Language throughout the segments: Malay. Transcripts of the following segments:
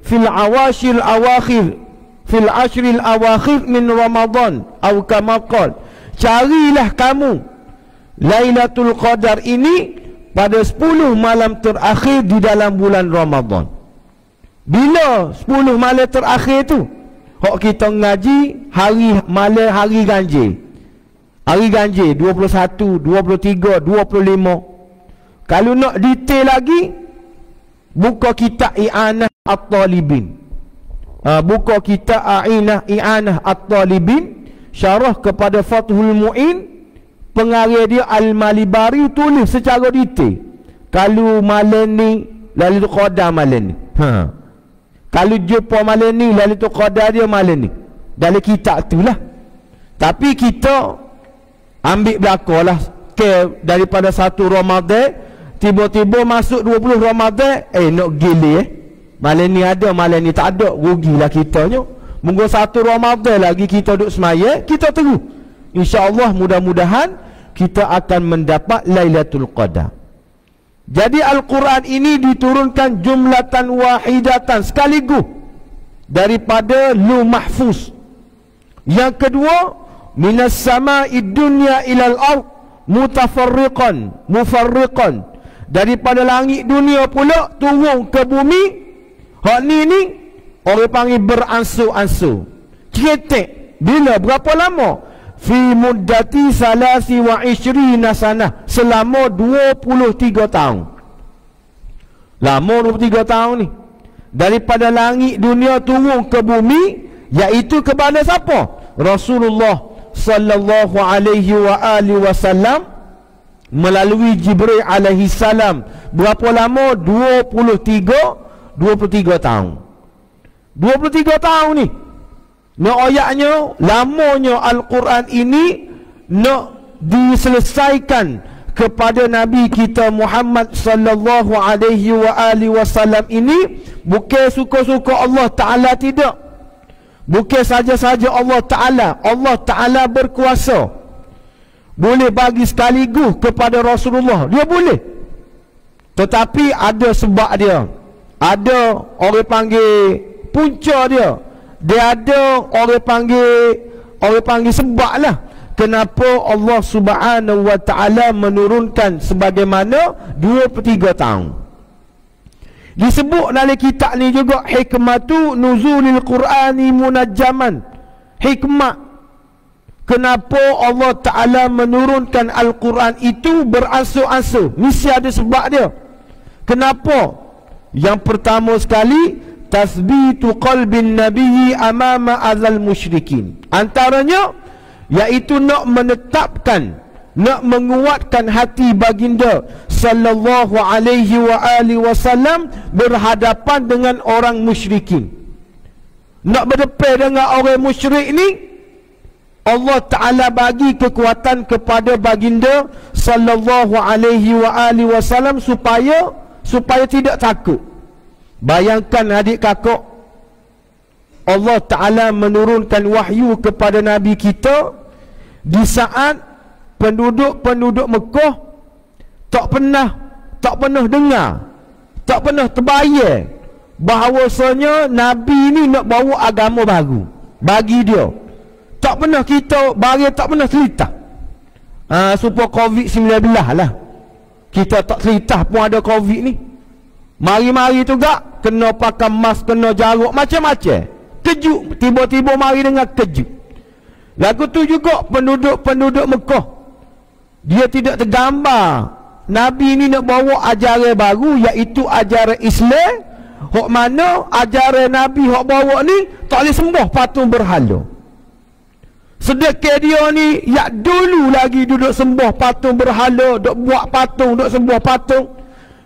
fil awashil awakhir fil ashril awakhir min Ramadan atau kama qala, carilah kamu Lailatul Qadar ini pada 10 malam terakhir di dalam bulan Ramadan. Bila 10 malam terakhir tu? Hak kita ngaji hari malam hari ganjil. Hari ganjil 21, 23, 25. Kalau nak detail lagi, buka kitab I'anah At-Talibin. Buka kitab I'anah At-Talibin, syarah kepada Fathul Mu'in. Pengarah dia Al-Malibari tulis secara detail. Kalau malam ni Lailatul Qadar malam ni. Kalau jumpa malam ni Lailatul Qadar dia malam ni. Dalam kitab tu lah. Tapi kita ambil belakalah daripada 1 Ramadan tiba-tiba masuk 20 Ramadan, nak gila malam ni ada, malam ni tak ada, rugilah kitanya. Munggu 1 Ramadan lagi kita duduk semaya, kita terus InsyaAllah mudah-mudahan kita akan mendapat Lailatul Qadar. Jadi Al-Quran ini diturunkan jumlatan wahidatan, sekaligus daripada Lauh Mahfuz. Yang kedua, minas sama'id dunya ilal ard mufarriqan, daripada langit dunia pula turun ke bumi. Hak ni orang panggil beransur-ansur, cetek. Bila, berapa lama? Fi muddati 23 sanah, selama 23 tahun. Lama 23 tahun ni. Daripada langit dunia turun ke bumi, iaitu kepada siapa? Rasulullah sallallahu alaihi wa alihi wasallam melalui Jibril alaihi salam. Berapa lama? 23 tahun. 23 tahun ni. Nak ayatnya, lamanya Al-Quran ini nak diselesaikan kepada Nabi kita Muhammad sallallahu alaihi wa alihi wasallam ini bukan suka-suka Allah Ta'ala, tidak. Bukan saja-saja Allah Ta'ala berkuasa. Boleh bagi sekaligus kepada Rasulullah, dia boleh. Tetapi ada sebab dia. Ada orang panggil punca dia. Dia ada orang panggil sebab lah kenapa Allah Subhanahu wa ta'ala menurunkan sebagaimana 23 tahun. Disebut dalam kitab ni juga hikmatu nuzulil Qur'ani munajjaman. Hikmah kenapa Allah Ta'ala menurunkan Al-Quran itu beransur-ansur. Mesti ada sebab dia. Kenapa? Yang pertama sekali, tasbitu qalbin nabiyyi amama azal musyrikin. Antaranya iaitu nak menetapkan, nak menguatkan hati baginda sallallahu alaihi wa alihi wasallam berhadapan dengan orang musyrikin. Nak berdepan dengan orang musyrik ni, Allah Ta'ala bagi kekuatan kepada baginda sallallahu alaihi wa alihi wasallam supaya tidak takut. Bayangkan adik kakak, Allah Ta'ala menurunkan wahyu kepada Nabi kita di saat penduduk-penduduk Mekah tak pernah dengar, tak pernah terbayang bahawasanya Nabi ni nak bawa agama baru bagi dia. Tak pernah kita tak pernah cerita. Supaya COVID-19 lah, kita tak cerita pun ada COVID ni. Mari-mari tu gak kena pakai mask, kena jarak, macam-macam. Kejut, tiba-tiba mari dengan kejut. Lagu tu juga penduduk-penduduk Mekah, dia tidak tergambar Nabi ni nak bawa ajaran baru, iaitu ajaran Islam. Hak mana ajaran Nabi hak bawa ni tak boleh sembah patung berhala. Sedekah dia ni yak dulu lagi duduk sembah patung berhala, duk buat patung, duk sembah patung.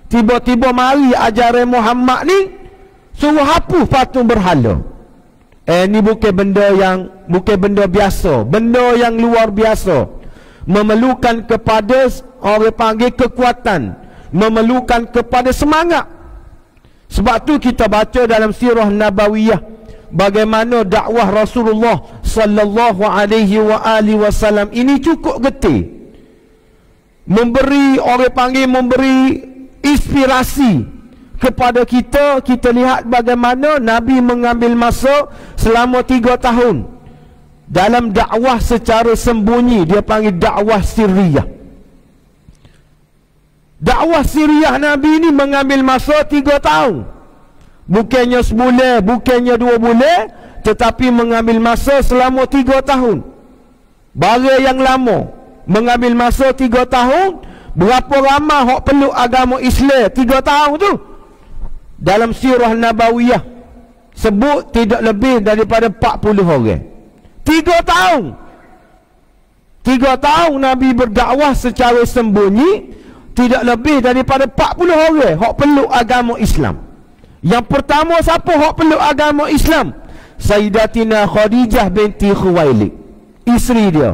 Tiba-tiba mari ajaran Muhammad ni suruh hapus patung berhala. Ni bukan benda biasa, benda yang luar biasa. Memerlukan kepada orang panggil kekuatan, memerlukan kepada semangat. Sebab tu kita baca dalam sirah Nabawiyah bagaimana dakwah Rasulullah sallallahu alaihi wa alihi wasallam ini cukup getih. Memberi inspirasi kepada kita. Kita lihat bagaimana Nabi mengambil masa selama 3 tahun dalam dakwah secara sembunyi. Dia panggil dakwah sirriyah. Dakwah sirriyah Nabi ni mengambil masa 3 tahun. Bukannya sebulan, bukannya 2 bulan, tetapi mengambil masa selama 3 tahun. Bara yang lama mengambil masa 3 tahun. Berapa ramai hak peluk agama Islam 3 tahun tu? Dalam sirah Nabawiyah sebut tidak lebih daripada 40 orang. 3 tahun. 3 tahun Nabi berdakwah secara sembunyi, tidak lebih daripada 40 orang hak peluk agama Islam. Yang pertama siapa hak peluk agama Islam? Sayyidatina Khadijah binti Khuwailid, isteri dia.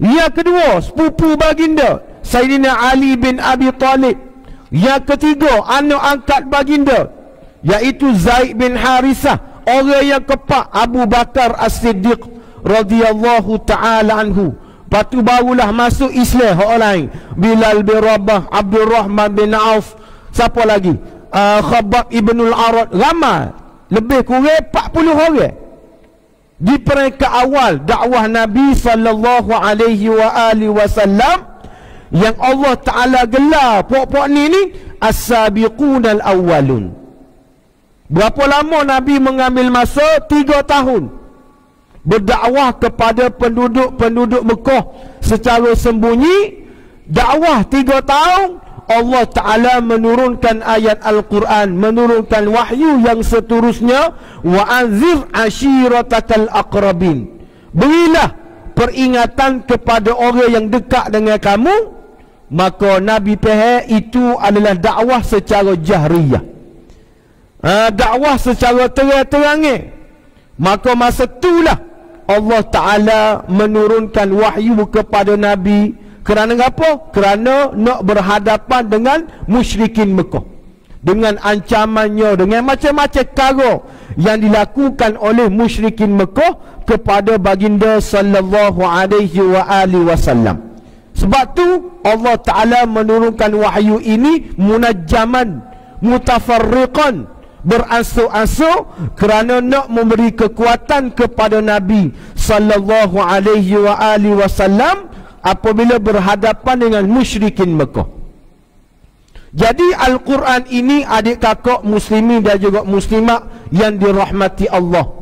Yang kedua, sepupu baginda Sayyidina Ali bin Abi Talib. Yang ketiga, anak angkat baginda, iaitu Zaid bin Harithah. Orang yang keempat, Abu Bakar As-Siddiq radhiyallahu ta'ala anhu. Lepas tu barulah masuk Islam orang lain. Bilal bin Rabah, Abdul Rahman bin Auf. Siapa lagi? Khabbab ibnul Arad. Ramai, lebih kurang 40 orang. Di peringkat awal dakwah Nabi sallallahu alaihi wasallam, yang Allah Ta'ala gelar pokok ni as-sabiqunal awwalun. Berapa lama Nabi mengambil masa? 3 tahun berdakwah kepada penduduk Mekah secara sembunyi. Dakwah 3 tahun, Allah Ta'ala menurunkan ayat Al-Quran, menurunkan wahyu yang seterusnya. Wa anzir ashiratakal aqrabin. Berilah peringatan kepada orang yang dekat dengan kamu. Maka Nabi faham itu adalah dakwah secara jahriyah, dakwah secara terang-terangan. Maka masa itulah Allah Ta'ala menurunkan wahyu kepada Nabi. Kerana apa? Kerana nak berhadapan dengan musyrikin Mekah, dengan ancamannya, dengan macam-macam cara yang dilakukan oleh musyrikin Mekah kepada baginda sallallahu alaihi wasallam. Sebab tu Allah Ta'ala menurunkan wahyu ini munajjaman, mutafarriqan, beransur-ansur, kerana nak memberi kekuatan kepada Nabi sallallahu alaihi wasallam apabila berhadapan dengan musyrikin Mekah. Jadi Al-Quran ini, adik kakak muslimin dan juga muslimat yang dirahmati Allah,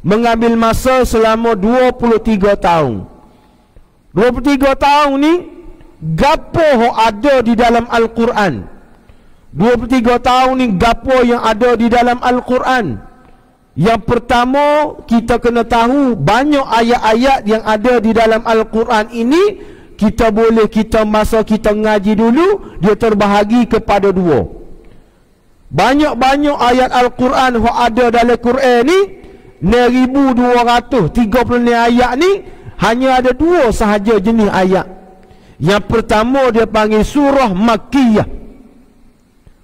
mengambil masa selama 23 tahun. 23 tahun ni gapo ada di dalam Al-Quran? 23 tahun ni gapo yang ada di dalam Al-Quran? Yang pertama, kita kena tahu banyak ayat-ayat yang ada di dalam Al-Quran ini. Kita boleh, masa kita ngaji dulu, dia terbahagi kepada 2. Banyak-banyak ayat Al-Quran yang ada dalam Quran ni, 1236 ayat ni, hanya ada 2 sahaja jenis ayat. Yang pertama dia panggil surah Makkiyah,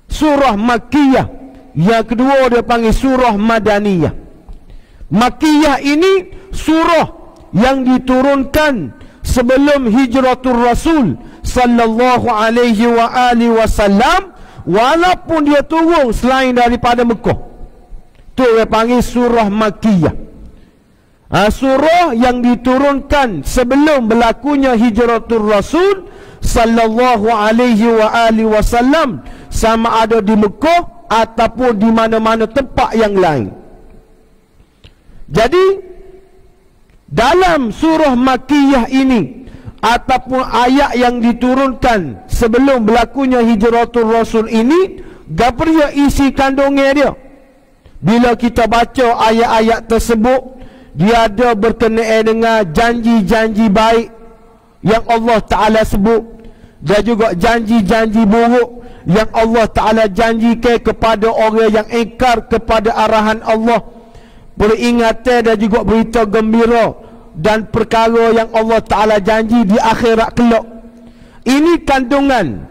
surah Makkiyah. Yang kedua dia panggil surah Madaniyah. Makkiyah ini surah yang diturunkan sebelum hijratul Rasul sallallahu alaihi wasallam, walaupun dia turun selain daripada Mekah. Tu dia panggil surah Makkiyah. Surah yang diturunkan sebelum berlakunya hijratul Rasul sallallahu alaihi wasallam, sama ada di Mekah ataupun di mana-mana tempat yang lain. Jadi dalam surah Makkiyah ini, ataupun ayat yang diturunkan sebelum berlakunya hijratul Rasul ini, gaperia isi kandungnya dia. Bila kita baca ayat-ayat tersebut, dia ada berkenaan dengan janji-janji baik yang Allah Ta'ala sebut, dan juga janji-janji buruk yang Allah Ta'ala janjikan kepada orang yang ingkar kepada arahan Allah. Peringatan dan juga berita gembira dan perkara yang Allah Ta'ala janji di akhirat kelak. Ini kandungan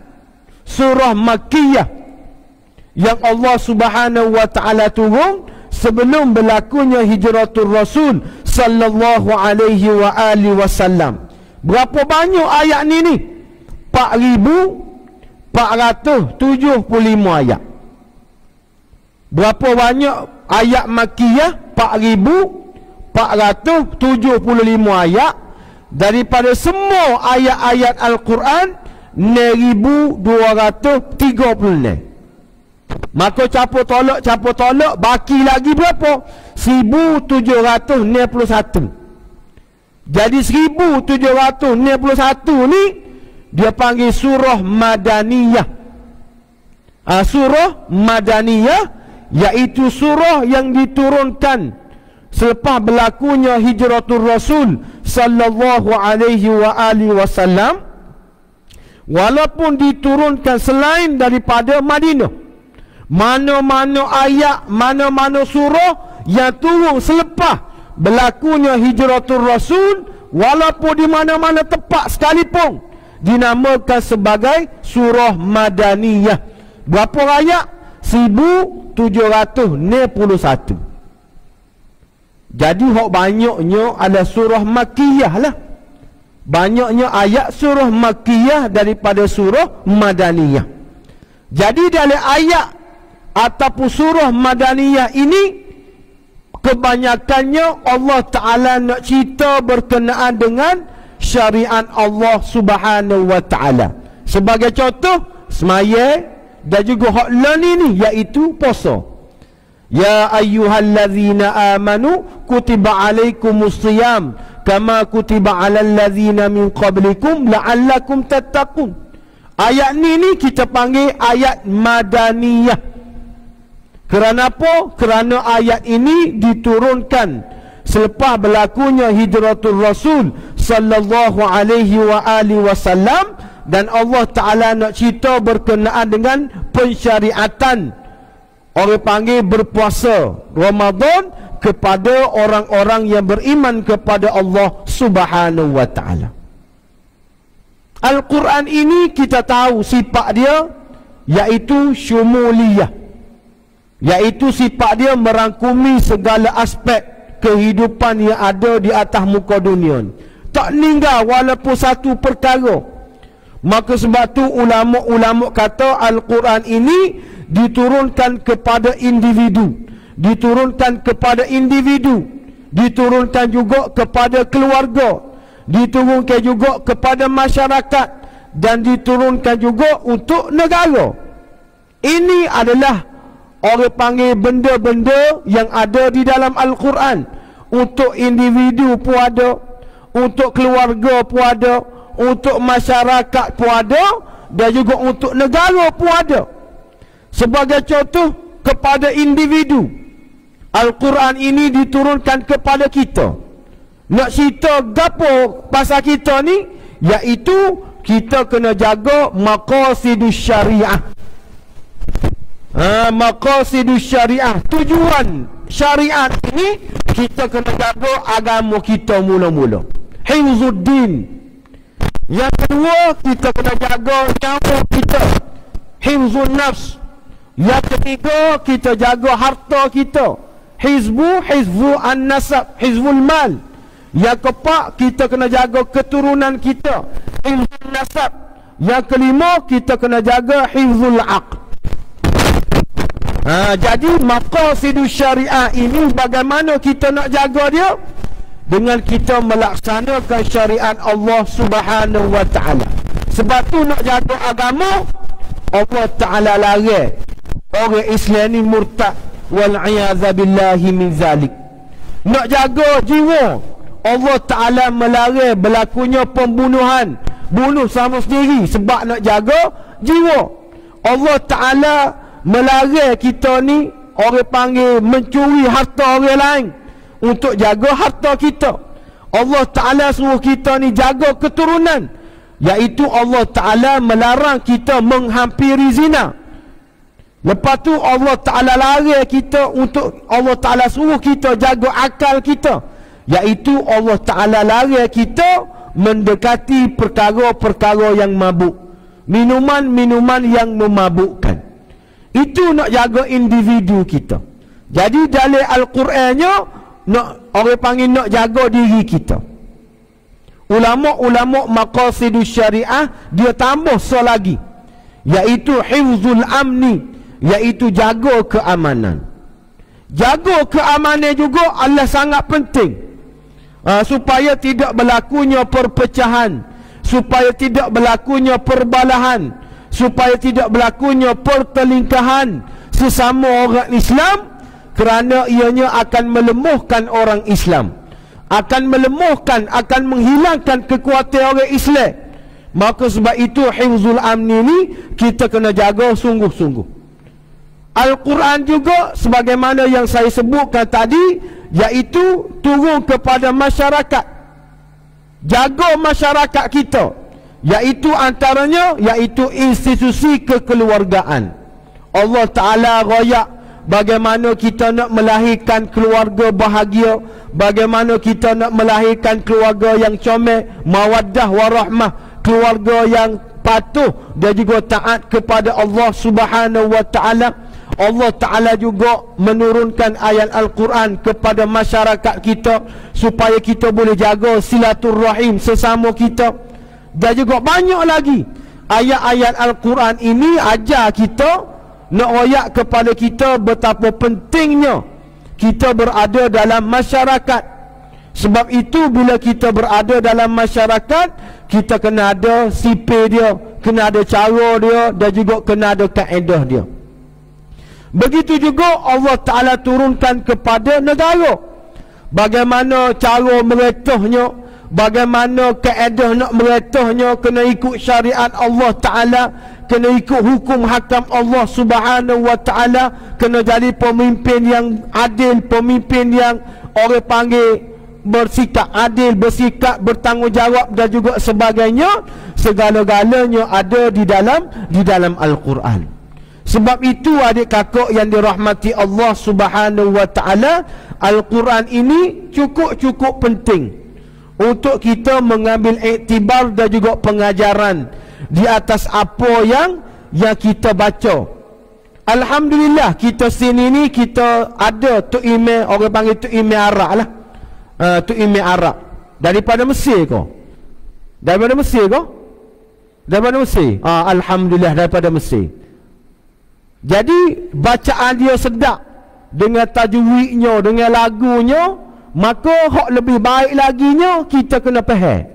surah Makkiyah yang Allah Subhanahu wa Ta'ala turun sebelum berlakunya hijratul Rasul sallallahu alaihi wasallam. Berapa banyak ayat ni? 4,475 ayat. Berapa banyak ayat Makkiyah? 4,475 ayat. Daripada semua ayat-ayat Al-Quran 6,236. Maka capur tolak baki lagi berapa? 1,761. Jadi 1,761 ni dia panggil surah Madaniyah. Surah Madaniyah iaitu surah yang diturunkan selepas berlakunya hijratul Rasul sallallahu alaihi wa alihi wasallam, walaupun diturunkan selain daripada Madinah. Mana-mana ayat, mana-mana surah yang turun selepas berlakunya hijratul Rasul, walaupun di mana-mana tempat sekalipun, dinamakan sebagai surah Madaniyah. Berapa ayat? 1,761. Jadi hak banyaknya ada surah Makkiyah lah. Banyaknya ayat surah Makkiyah daripada surah Madaniyah. Jadi dalam ayat ataupun surah Madaniyah ini, kebanyakannya Allah Ta'ala nak cerita berkenaan dengan syariat Allah Subhanahu wa Ta'ala. Sebagai contoh, semaya dan juga hak lain ini iaitu puasa. Ya ayyuhallazina amanu kutiba alaikumus siyam kama kutiba alal ladzina min qablikum la'allakum tattaqun. Ayat ni kita panggil ayat Madaniyah. Kerana apa? Kerana ayat ini diturunkan selepas berlakunya hijratul Rasul sallallahu alaihi wa alihi wasallam, dan Allah Ta'ala nak cerita berkenaan dengan pensyariatan orang panggil berpuasa Ramadan kepada orang-orang yang beriman kepada Allah Subhanahu wa Ta'ala. Al-Quran ini kita tahu sifat dia iaitu syumuliyah, iaitu sifat dia merangkumi segala aspek kehidupan yang ada di atas muka dunia. Tak tinggal walaupun satu perkara. Maka sebab tu ulama-ulama kata Al-Quran ini diturunkan kepada individu, diturunkan kepada individu, diturunkan juga kepada keluarga, diturunkan juga kepada masyarakat, dan diturunkan juga untuk negara. Ini adalah orang panggil benda-benda yang ada di dalam Al-Quran. Untuk individu pun ada, untuk keluarga pun ada, untuk masyarakat pun ada, dan juga untuk negara pun ada. Sebagai contoh, kepada individu, Al-Quran ini diturunkan kepada kita. Nak cerita gapo pasal kita ni, iaitu kita kena jaga maqasidus syariah. Maqasidus syariah, tujuan syariat ini kita kena jaga agama kita mula-mula. Hifzuddin. Yang kedua, kita kena jaga nyawa kita, hifzun nafs. Yang ketiga, kita jaga harta kita, hizbu an-nasab, hizbul mal. Yang keempat, kita kena jaga keturunan kita, hifzun nasab. Yang kelima, kita kena jaga hifzul aql. Jadi maqasidus syariah ini bagaimana kita nak jaga dia? Dengan kita melaksanakan syariat Allah Subhanahu wa Ta'ala. Sebab tu nak jaga agama, Allah Ta'ala larang orang Islam ni murtad, wal'iyadha billahi min zalik. Nak jaga jiwa, Allah Ta'ala melarang berlakunya pembunuhan, bunuh sama sendiri sebab nak jaga jiwa. Allah Ta'ala melarang kita ni orang panggil mencuri harta orang lain untuk jaga harta kita. Allah Ta'ala suruh kita ni jaga keturunan, iaitu Allah Ta'ala melarang kita menghampiri zina. Lepas tu Allah Ta'ala larang kita untuk, Allah Ta'ala suruh kita jaga akal kita, iaitu Allah Ta'ala larang kita mendekati perkara-perkara yang mabuk, minuman-minuman yang memabukkan. Itu nak jaga individu kita. Jadi dalam Al-Qurannya nak orang panggil nak jaga diri kita. Ulama-ulama maqasidus syariah dia tambah lagi, iaitu hifzul amni, iaitu jaga keamanan. Jaga keamanan juga adalah sangat penting, supaya tidak berlakunya perpecahan, supaya tidak berlakunya perbalahan, supaya tidak berlakunya pertelingkahan sesama orang Islam, kerana ianya akan melemahkan orang Islam, akan melemahkan, akan menghilangkan kekuatan orang Islam. Maka sebab itu hifzul amni ni kita kena jaga sungguh-sungguh. Al-Quran juga sebagaimana yang saya sebutkan tadi, iaitu turun kepada masyarakat. Jaga masyarakat kita, iaitu antaranya iaitu institusi kekeluargaan. Allah Ta'ala royak bagaimana kita nak melahirkan keluarga bahagia, bagaimana kita nak melahirkan keluarga yang comel, mawaddah warahmah, keluarga yang patuh dan juga taat kepada Allah Subhanahu wa Ta'ala. Allah Ta'ala juga menurunkan ayat Al-Quran kepada masyarakat kita supaya kita boleh jaga silaturrahim sesama kita. Dan juga banyak lagi ayat-ayat Al-Quran ini ajar kita, nak royak kepada kita betapa pentingnya kita berada dalam masyarakat. Sebab itu bila kita berada dalam masyarakat, kita kena ada sipir dia, kena ada cara dia, dan juga kena ada kaedah dia. Begitu juga Allah Ta'ala turunkan kepada negara, bagaimana cara meretahnya, bagaimana kaedah nak meretahnya, kena ikut syariat Allah Ta'ala, kena ikut hukum hakam Allah Subhanahu wa Ta'ala, kena jadi pemimpin yang adil, pemimpin yang orang panggil bersikap adil, bersikap bertanggungjawab dan juga sebagainya. Segala-galanya ada di dalam Al-Quran. Sebab itu adik kakak yang dirahmati Allah Subhanahu wa Ta'ala, Al-Quran ini cukup penting untuk kita mengambil iktibar dan juga pengajaran di atas apa yang kita baca. Alhamdulillah kita sini ni kita ada Tok Ime, orang panggil Tok Ime Arab lah. Tok Ime Arab daripada Mesir ko? Daripada Mesir ko? Daripada Mesir. Alhamdulillah daripada Mesir. Jadi bacaan dia sedap dengan tajwidnya, dengan lagunya, maka hak lebih baik laginya kita kena faham.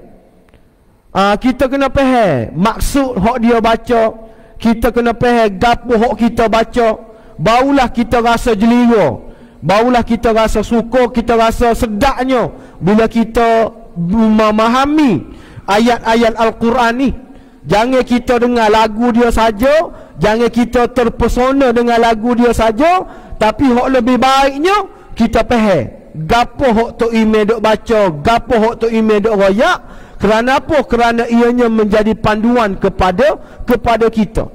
Kita kena faham maksud hak dia baca, kita kena faham gapo hak kita baca, barulah kita rasa jelira, barulah kita rasa suka, kita rasa sedapnya bila kita memahami ayat-ayat Al-Quran ni. Jangan kita dengar lagu dia saja, jangan kita terpesona dengan lagu dia saja, tapi hak lebih baiknya kita faham gapo hak Tok Ime dok baca, gapo hak Tok Ime dok royak. Kerana apa? Kerana ianya menjadi panduan kepada kita.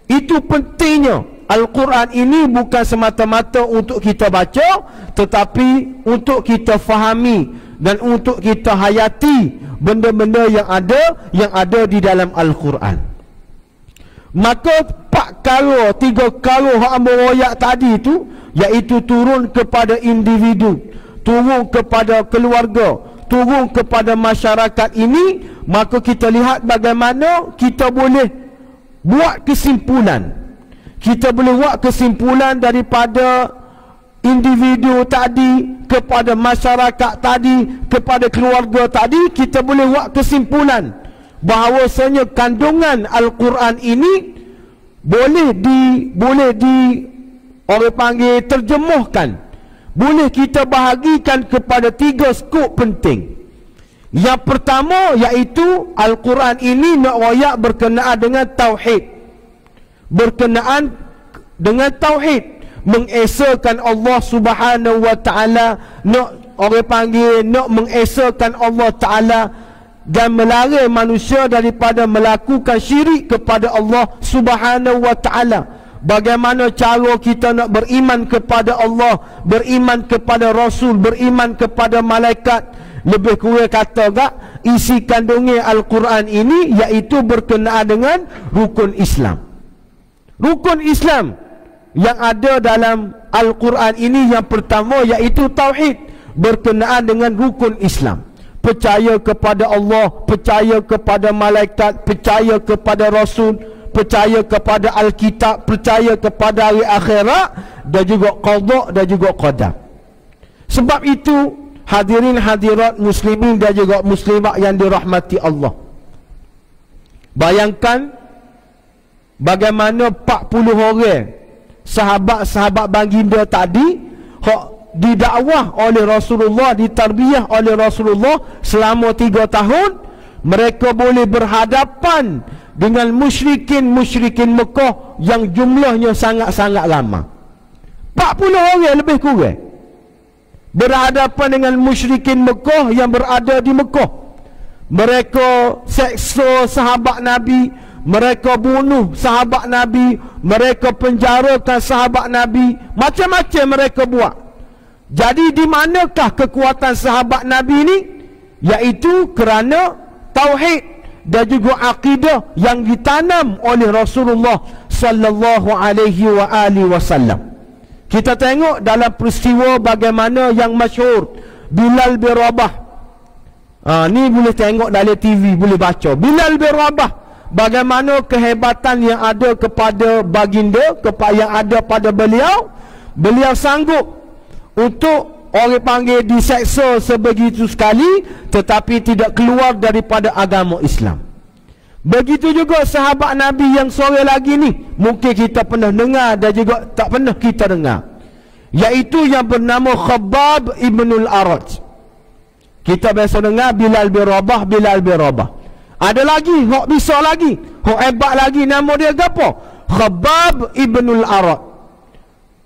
Itu pentingnya Al-Quran ini, bukan semata-mata untuk kita baca, tetapi untuk kita fahami dan untuk kita hayati benda-benda yang ada di dalam Al-Quran. Maka 3 kala hak ambo royak tadi itu, iaitu turun kepada individu, turun kepada keluarga, turun kepada masyarakat ini. Maka kita lihat bagaimana kita boleh buat kesimpulan. Kita boleh buat kesimpulan daripada individu tadi kepada masyarakat tadi, kepada keluarga tadi. Kita boleh buat kesimpulan bahawasanya kandungan Al-Quran ini boleh di orang panggil terjemahkan, boleh kita bahagikan kepada 3 skop penting. Yang pertama iaitu Al-Quran ini nak royak berkenaan dengan tauhid, berkenaan dengan tauhid, mengesakan Allah Subhanahu wa Ta'ala, nak orang panggil nak mengesakan Allah Ta'ala dan melarang manusia daripada melakukan syirik kepada Allah Subhanahu wa Ta'ala. Bagaimana cara kita nak beriman kepada Allah, beriman kepada Rasul, beriman kepada malaikat. Lebih kurang kata tak, isi kandungnya Al-Quran ini iaitu berkenaan dengan rukun Islam. Rukun Islam yang ada dalam Al-Quran ini yang pertama iaitu tauhid, berkenaan dengan rukun Islam. Percaya kepada Allah, percaya kepada malaikat, percaya kepada Rasul, percaya kepada Alkitab, percaya kepada hari akhirat, dan juga qada dan juga qadar. Sebab itu hadirin hadirat muslimin dan juga muslimat yang dirahmati Allah, bayangkan bagaimana 40 orang sahabat-sahabat baginda tadi hak didakwah oleh Rasulullah, ditarbiyah oleh Rasulullah selama 3 tahun. Mereka boleh berhadapan dengan musyrikin Mekah yang jumlahnya sangat-sangat ramai. 40 orang lebih kurang berhadapan dengan musyrikin Mekah yang berada di Mekah. Mereka seksa sahabat Nabi, mereka bunuh sahabat Nabi, mereka penjarakan sahabat Nabi, macam-macam mereka buat. Jadi di manakah kekuatan sahabat Nabi ini? Iaitu kerana tauhid dan juga akidah yang ditanam oleh Rasulullah sallallahu alaihi wasallam. Kita tengok dalam peristiwa bagaimana yang masyhur Bilal bin Rabah. Ni boleh tengok dalam TV, boleh baca. Bilal bin Rabah, bagaimana kehebatan yang ada kepada baginda, yang ada pada beliau. Beliau sanggup untuk orang panggil diseksa sebegitu sekali, tetapi tidak keluar daripada agama Islam. Begitu juga sahabat Nabi yang sore lagi ni, mungkin kita pernah dengar dan juga tak pernah kita dengar, iaitu yang bernama Khabbab ibnul Arad. Kita biasa dengar Bilal bin Rabah, Bilal bin Rabah. Ada lagi, hok bisa lagi, hok hebat lagi, nama dia apa? Khabbab ibnul Arad.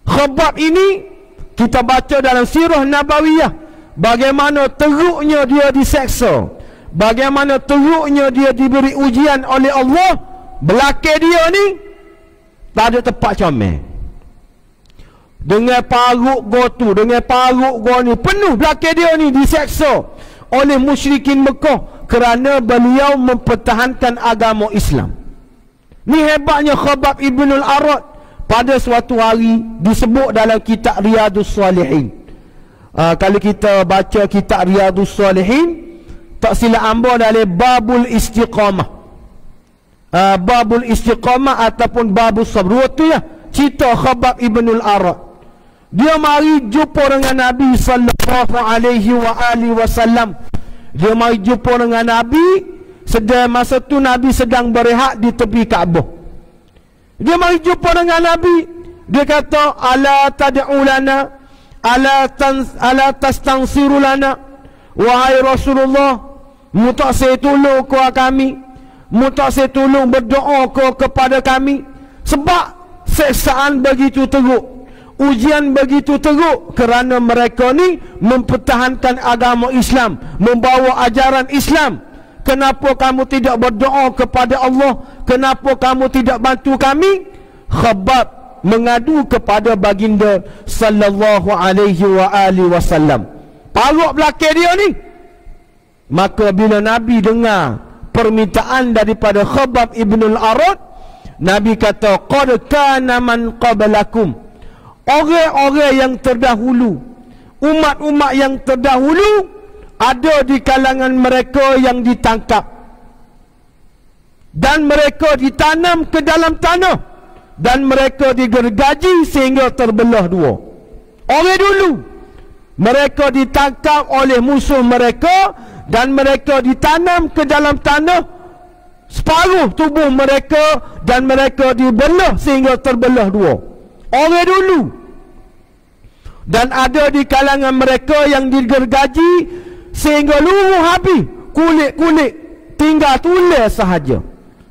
Khabbab ini kita baca dalam sirah Nabawiyah bagaimana teruknya dia diseksa, bagaimana teruknya dia diberi ujian oleh Allah. Belakang dia ni tak ada tempat comel. Dengan paruk gotu, dengan paruk go ni penuh belakang dia ni diseksa oleh musyrikin Mekah kerana beliau mempertahankan agama Islam. Ni hebatnya Khabbab ibnul Arad. Pada suatu hari disebut dalam kitab Riyadhus Salihin. Kalau kita baca kitab Riyadhus Salihin, tak silap hamba dalam babul istiqamah. Babul istiqamah ataupun babul sabr. Itu ya, cerita Khabbab ibnul Arad. Dia mari jumpa dengan Nabi sallallahu alaihi wasallam. Dia mari jumpa dengan Nabi masa tu Nabi sedang berehat di tepi Kaabah. Dia mari jumpa dengan Nabi. Dia kata, ala tad'u lana, ala tastansiru lana. Wahai Rasulullah, mu tak saya tolong kau kami, mu tak saya tolong berdoa kau kepada kami. Sebab seksaan begitu teruk, ujian begitu teruk, kerana mereka ni mempertahankan agama Islam, membawa ajaran Islam. Kenapa kamu tidak berdoa kepada Allah? Kenapa kamu tidak bantu kami? Khabbab mengadu kepada baginda sallallahu alaihi wasallam. Paruk belakang dia ni. Maka bila Nabi dengar permintaan daripada Khabbab ibnul Arad, Nabi kata, qad kana man qablakum. Orang-orang yang terdahulu, umat-umat yang terdahulu, ada di kalangan mereka yang ditangkap dan mereka ditanam ke dalam tanah dan mereka digergaji sehingga terbelah dua. Orang dulu mereka ditangkap oleh musuh mereka dan mereka ditanam ke dalam tanah, separuh tubuh mereka, dan mereka dibelah sehingga terbelah dua. Orang dulu. Dan ada di kalangan mereka yang digergaji sehingga luruh habis, kulit-kulit tinggal tulang sahaja.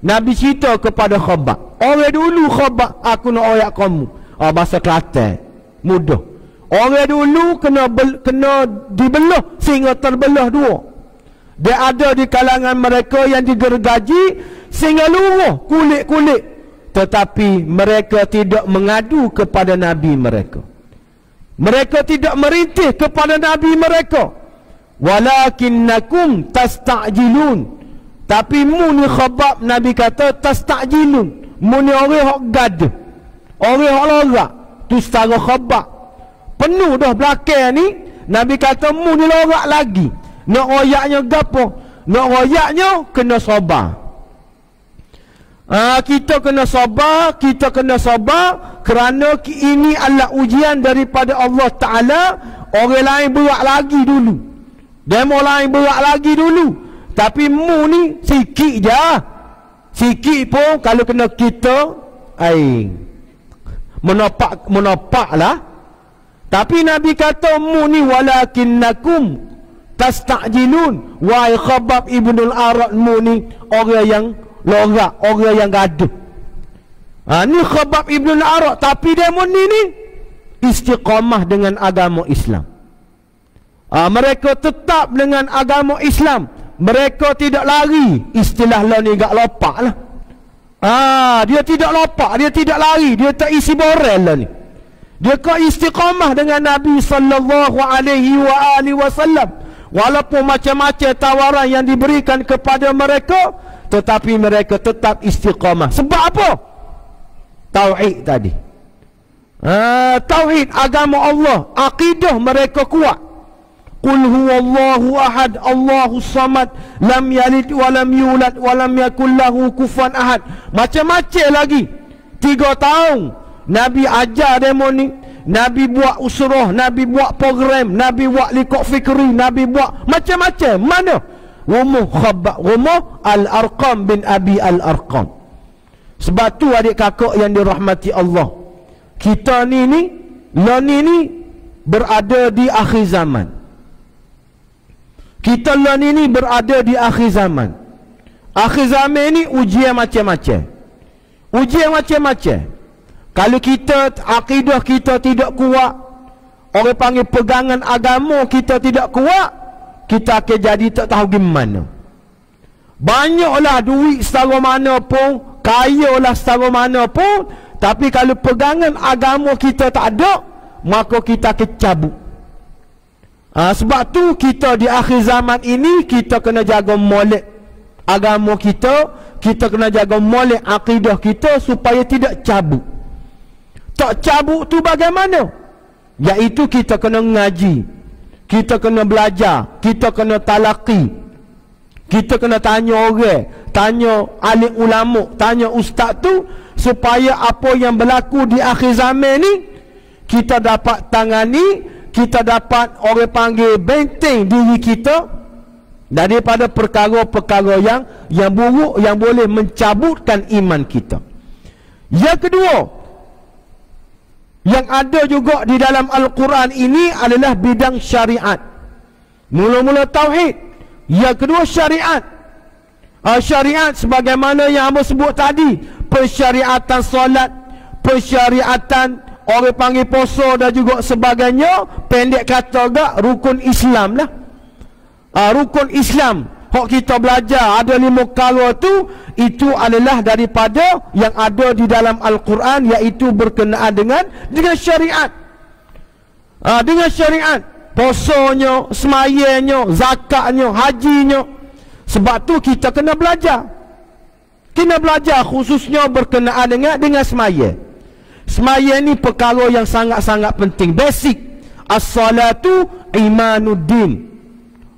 Nabi cerita kepada Khabbab, orang dulu Khabbab, aku nak ayat kamu. Bahasa Kelantan mudah. Orang dulu kena dibelah sehingga terbelah dua. Dia ada di kalangan mereka yang digergaji sehingga luruh kulit-kulit, tetapi mereka tidak mengadu kepada Nabi mereka. Mereka tidak merintih kepada Nabi mereka. Walakinnakum tasta'jilun. Tapi mu ni Khabbab, Nabi kata tasta'jilun. Mu ni orang hok gaduh, orang hok lorak. Tu setara Khabbab. Penuh dah belakang ni. Nabi kata mu ni lorak lagi. Nak royaknya gapo? Nak royaknya kena sabar. Kita kena sabar, kerana ini adalah ujian daripada Allah Ta'ala. Orang lain berat lagi dulu, demo lain berat lagi dulu, tapi mu ni sikit je. Sikit pun kalau kena kita menopak lah. Tapi Nabi kata mu ni walakinnakum tasta'jilun. Wahai Khabbab ibnul Arat, mu ni orang yang lorak, orang yang gaduh. Ni Khabbab ibnul Arat, tapi dia mu ni istiqamah dengan agama Islam. Mereka tetap dengan agama Islam. Mereka tidak lari. Istilah lah ni gak lopak lah. Dia tidak lopak, dia tidak lari, dia tak isi borel lah ni. Dia kau istiqamah dengan Nabi sallallahu alaihi wasallam. Walaupun macam-macam tawaran yang diberikan kepada mereka, tetapi mereka tetap istiqamah. Sebab apa? Tauhid tadi. Tauhid agama Allah, akidah mereka kuat. Qul huwallahu ahad, Allahus samad, lam yalid wa lam yulad wa lam yakul lahu kufuwan ahad. Macam-macam lagi. 3 tahun Nabi ajar demo ni. Nabi buat usrah, Nabi buat program, Nabi buat liqah fikri, Nabi buat macam-macam. Mana? Rumah Khabbab, rumah Al-Arqam bin Abi Al-Arqam. Sebab tu adik kakak yang dirahmati Allah, kita ni berada di akhir zaman. Kita ni berada di akhir zaman. Akhir zaman ni ujian macam-macam. Ujian macam-macam. Kalau kita, akidah kita tidak kuat, orang panggil pegangan agama kita tidak kuat, kita akan jadi tak tahu gimana. Banyaklah duit setara mana pun, kayalah setara mana pun, tapi kalau pegangan agama kita tak ada, maka kita akan cabut. Sebab tu kita di akhir zaman ini, kita kena jaga molek agama kita, kita kena jaga molek akidah kita supaya tidak cabut. Tak cabut tu bagaimana? Iaitu kita kena ngaji, kita kena belajar, kita kena talaqi, kita kena tanya orang, tanya alim ulama, tanya ustaz tu, supaya apa yang berlaku di akhir zaman ni kita dapat tangani, kita dapat orang panggil benteng diri kita daripada perkara-perkara yang buruk yang boleh mencabutkan iman kita. Yang kedua yang ada juga di dalam Al-Quran ini adalah bidang syariat. Mula-mula tauhid, yang kedua syariat. Syariat sebagaimana yang hamba sebut tadi, persyariatan solat, persyariatan orang panggil puasa dan juga sebagainya. Pendek kata gak rukun Islam lah. Rukun Islam hak kita belajar ada 5 perkara tu, itu adalah daripada yang ada di dalam Al-Quran, iaitu berkenaan dengan syariat. Dengan syariat, puasanya, semayanya, zakatnya, hajinya. Sebab tu kita kena belajar. Kena belajar khususnya berkenaan dengan semaya. Semaya ni perkara yang sangat-sangat penting, basic. As-salatu imanuddin.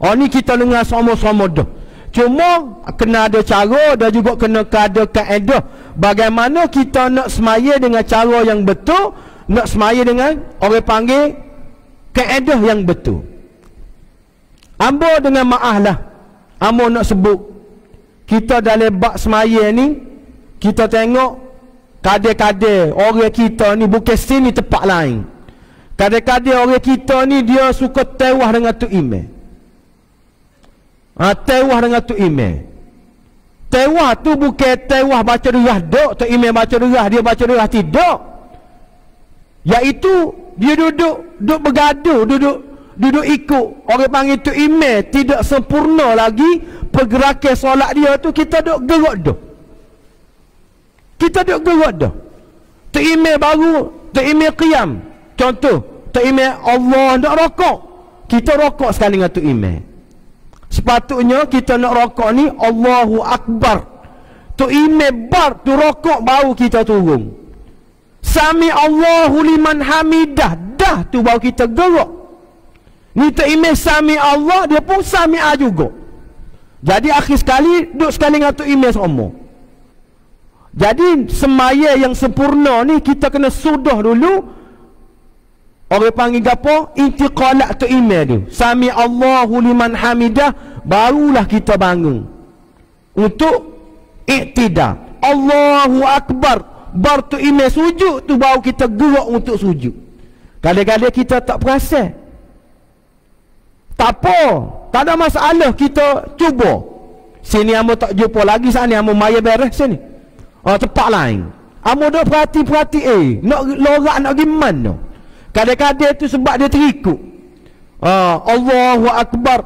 Ni kita dengar sama-sama dah. Cuma kena ada cara dan juga kena ada kaedah bagaimana kita nak semaya dengan cara yang betul, nak semaya dengan orang panggil kaedah yang betul. Ambo dengan maaf lah, ambo nak sebut, kita dalam bab semaya ni, kita tengok kadang-kadang orang kita ni bukan sini tempat lain. Kadang-kadang orang kita ni dia suka tewah dengan tu imam. Tewah dengan tu imam. Tewah tu bukan tewah baca derah dok, tu imam baca derah, dia baca derah tidak. Iaitu dia duduk bergaduh, duduk ikut orang panggil tu imam, tidak sempurna lagi pergerakan solat dia tu, kita duk gerak dah. Kita duk gerak dah. Tu imam baru, tu imam qiyam. Contoh, tu imam Allah nak rokok, kita rokok sekali dengan tu imam. Sepatutnya kita nak rokok ni Allahu Akbar, tu imam bar, tu rokok baru kita turun. Sami Allahu liman hamidah, dah tu baru kita gerak. Ni tu imam sami Allah, dia pun sami'ah juga. Jadi akhir sekali duduk sekali dengan tu imam semua. Jadi semaya yang sempurna ni kita kena sudah dulu. Orang panggil apa? Intiqalat tu iman tu. Sami Allahu liman hamidah, barulah kita bangun untuk iktidal. Allahu akbar, bar tu iman sujud tu baru kita gerak untuk sujud. Kadang-kadang kita tak perasan. Tak apa, tak ada masalah, kita cuba. Sini amo tak jumpa lagi, sana amo maya beres sini. Tempat lain. Amo dah perhati-perhati nak lorak nak pergi mana. Kadang-kadang tu sebab dia terikut. Allahu akbar,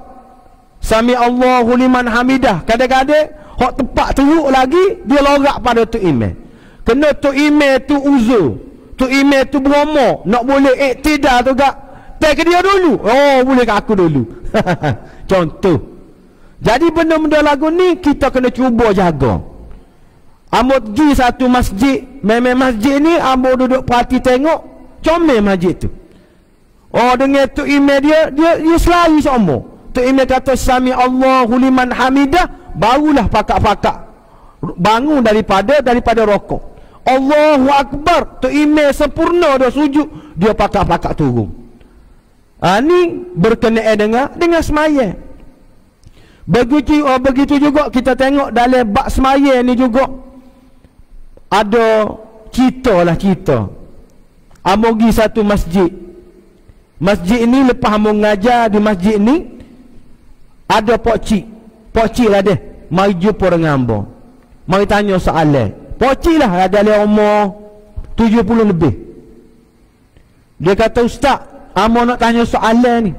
sami Allahu liman hamidah. Kadang-kadang hak tempat teruk lagi dia lorak pada tu imam. Kena tu imam tu uzur, tu imam tu beromo, nak boleh iktidal tu gak. Tak ke dia dulu. Boleh ke aku dulu. Contoh. Jadi benda-benda lagu ni kita kena cuba jaga. Amo pergi satu masjid, memang masjid ni amo duduk perhati tengok, comel masjid tu. Dengan tu imam dia selari semua. Tu imam kata sami Allahu liman hamidah, barulah pakak-pakak bangun daripada rokok. Allahu akbar, tu imam sempurna dah sujud, dia pakak-pakak turun. Ni berkenaan dengan semaya. Begitu juga kita tengok dalam bab semaya ni juga ada cerita. Amo pergi satu masjid. Masjid ni lepas amo ngajar di masjid ni ada pokcik lah dia. Mari jumpa dengan ambo. Mari tanya soalan. Pokcik lah dalam umur 70 lebih. Dia kata, ustaz, amo nak tanya soalan ni.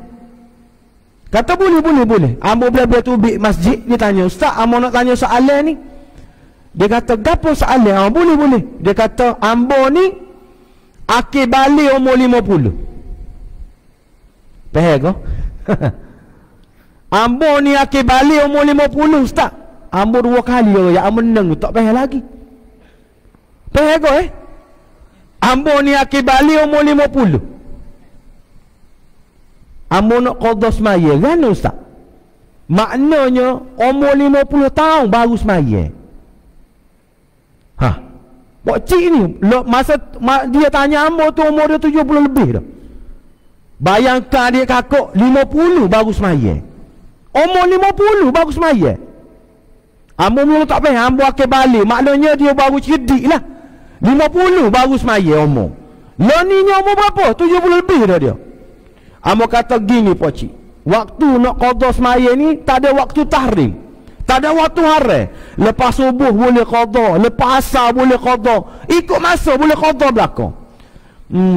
Kata boleh. Ambo bila-bila tu masjid, dia tanya, ustaz, amo nak tanya soalan ni. Dia kata, gapo soalan? Boleh. Dia kata, ambo ni akhir balik umur 50. Faham ke? Ambo ni akhir balik umur 50, ustaz. Ambo 2 kali ya, ambo neng tak faham lagi. Faham ke Ambo ni akhir balik umur 50. Ambo nak qada semaya kan ustaz? Maknanya umur 50 tahun baru semaya. Pokcik ni masa dia tanya ambo tu umur dia 70 lebih dah. Bayangkan dia kakak 50 baru semaya. Umur 50 baru semaya. Ambo mula tak faham, ambo akan balik. Maknanya dia baru cerdik lah. 50 baru semaya umur. Lo ni umur berapa? 70 lebih dah dia. Ambo kata gini pokcik, waktu nak qada semaya ni tak ada waktu tahrim, tak ada waktu hari. Lepas subuh boleh qada, lepas asar boleh qada, ikut masa boleh qada belakang.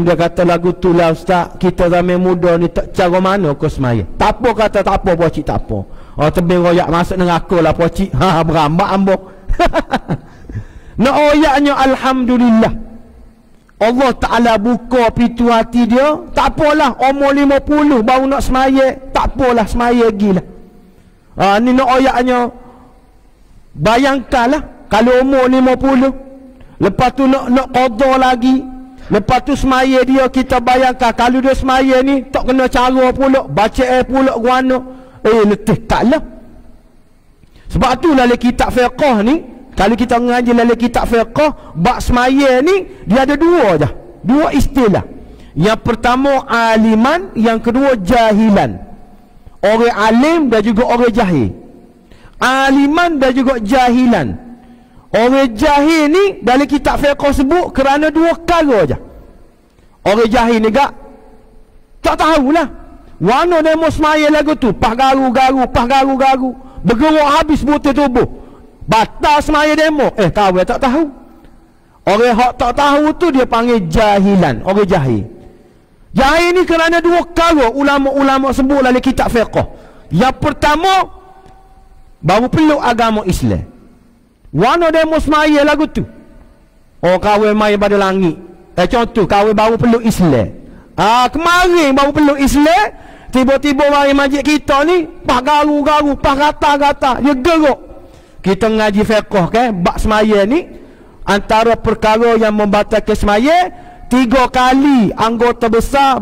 Dia kata lagu tu lah ustaz, kita zaman muda ni tak cara mana kau semaya. Tak apa, kata tak apa pokcik, tak apa. Tebing royak masuk neraka lah pokcik. Berambak ambo. Nak royaknya alhamdulillah, Allah Ta'ala buka pintu hati dia. Tak apalah umur 50 baru nak semaya, tak apalah semaya lagi lah. Ni nak ayatnya, bayangkanlah kalau umur 50, lepas tu nak qada lagi, lepas tu semaya dia, kita bayangkan kalau dia semaya ni tak kena cara pula, baca pula guana, letih taklah. Sebab tu dalam kitab fiqh ni, kalau kita mengaji dalam kitab fiqh, bab semaya ni dia ada dua istilah. Yang pertama aliman, yang kedua jahilan. Orang alim dan juga orang jahil. Aliman dan juga jahilan. Orang jahil ni dalam kitab fiqh sebut kerana 2 perkara aja. Orang jahil ni tak tahulah warna demo semaya lagu tu, pah garu-garu, bergerak habis butuh tubuh, batal semaya demo. Kau tak tahu. Orang hak tak tahu tu dia panggil jahilan, orang jahil. Jahil ni kerana 2 perkara ulama-ulama sebut dalam kitab fiqh. Yang pertama, baru peluk agama Islam. Warna demo semaya lagu tu, kahwin mai pada langit. Contoh kahwin baru peluk Islam. Kemarin baru peluk Islam, tiba-tiba mari masjid kita ni pah garu-garu, pah gata-gata, dia geruk. Kita ngaji fiqh kan, bab semaya ni antara perkara yang membatalkan semaya, 3 kali anggota besar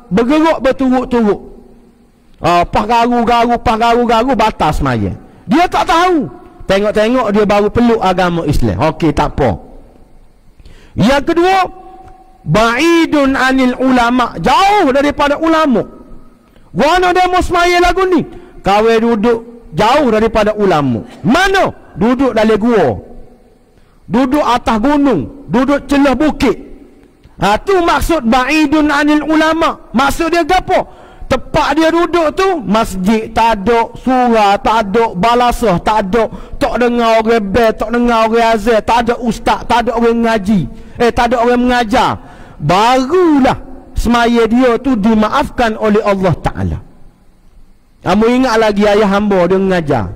bergerak berturut-turut. Pah garu-garu batal semaya. Dia tak tahu. tengok-tengok dia baru peluk agama Islam. Okey, tak apa. Yang kedua, ba'idun anil ulama, jauh daripada ulama. Guna demo semaya lagu ni, kau duduk jauh daripada ulama. Mana? Duduk dalam gua, duduk atas gunung, duduk celah bukit. Tu maksud ba'idun anil ulama. Maksud dia apa? Tempat dia duduk tu masjid tak ada, surah tak ada, balasah tak ada, tak dengar orang bel, tak dengar orang azan, tak ada ustaz, tak ada orang ngaji, tak ada orang mengajar. Barulah semaya dia tu dimaafkan oleh Allah Ta'ala. Kamu ingat lagi ayah hamba dia mengajar,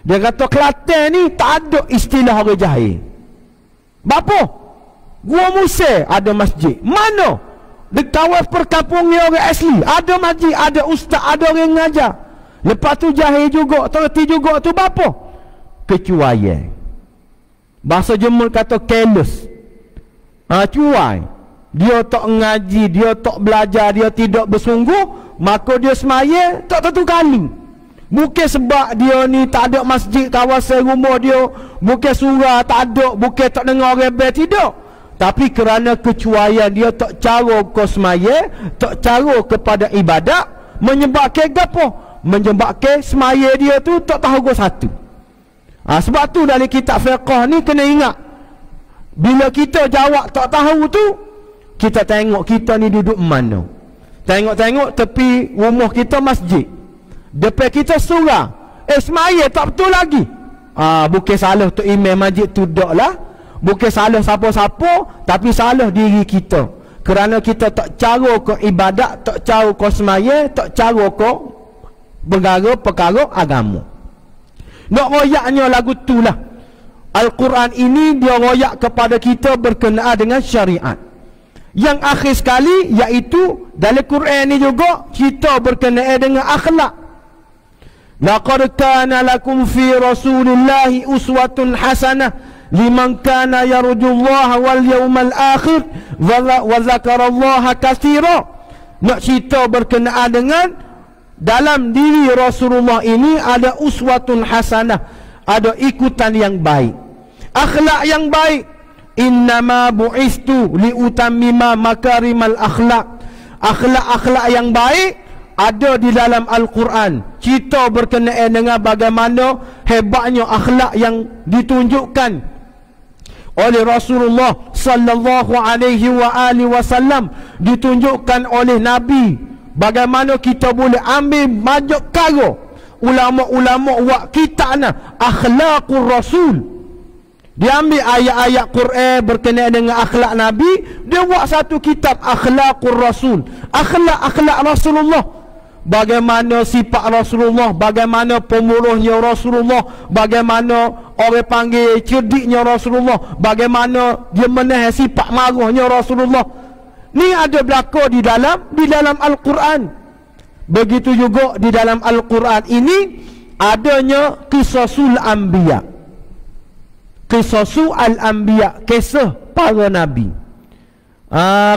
dia kata Kelantan ni tak ada istilah orang jahil. Bapa? Gua Musa ada masjid. Mana? Di kawasan perkampungan orang asli ada masjid, ada ustaz, ada orang mengajar. Lepas tu jahil juga, terti juga tu bapa? Kecuaian. Bahasa Jemur kata careless. Cuai. Dia tak ngaji, dia tak belajar, dia tidak bersungguh, maka dia semaya tak tentu kali. Bukan sebab dia ni tak ada masjid kawasan rumah dia, bukan surah tak ada, bukan tak dengar orang bel, tidak. Tapi kerana kecuaian dia tak cara ke semaya, tak cara kepada ibadat, menyebabkan apa? Menyebabkan semaya dia tu tak tahu ke satu. Sebab tu dari kitab fiqh ni kena ingat, bila kita jawab tak tahu tu, kita tengok kita ni duduk mana. Tengok-tengok tepi rumah kita masjid, depan kita surah, semaya tak betul lagi. Bukan salah tu imam masjid tu dak lah, bukan salah siapa-siapa, tapi salah diri kita. Kerana kita tak cara ke ibadat, tak cara ke semaya, tak cara ke perkara agama. Nak royaknya lagu tu lah. Al-Quran ini dia royak kepada kita berkenaan dengan syariat. Yang akhir sekali, iaitu dalam Quran ni juga kita berkenaan dengan akhlak. Laqad kana lakum fi Rasulillahi uswatun hasanah liman kana yarjullaha wal yawmal akhir wa zakarallaha katsira. Nak cerita berkenaan dengan dalam diri Rasulullah ini ada uswatun hasanah, ada ikutan yang baik, akhlak yang baik. Innama bu'istu liutammima makarimal akhlak. Akhlak-akhlak yang baik ada di dalam Al-Quran. Cerita berkenaan dengan bagaimana hebatnya akhlak yang ditunjukkan oleh Rasulullah sallallahu alaihi wa alihi wasallam, ditunjukkan oleh Nabi. Bagaimana kita boleh ambil majok karo ulama-ulama wak kita na akhlaqur Rasul. Dia ambil ayat-ayat Quran berkenaan dengan akhlak Nabi, dia buat satu kitab Akhlaqur Rasul, akhlak-akhlak Rasulullah. Bagaimana sifat Rasulullah, bagaimana pemurahnya Rasulullah, bagaimana orang panggil cerdiknya Rasulullah, bagaimana dia menahan sifat marahnya Rasulullah. Ni ada berlaku di dalam Al-Quran. Begitu juga di dalam Al-Quran ini adanya Qisasul Anbiya. Qisasul Al-Anbiya, kisah para nabi.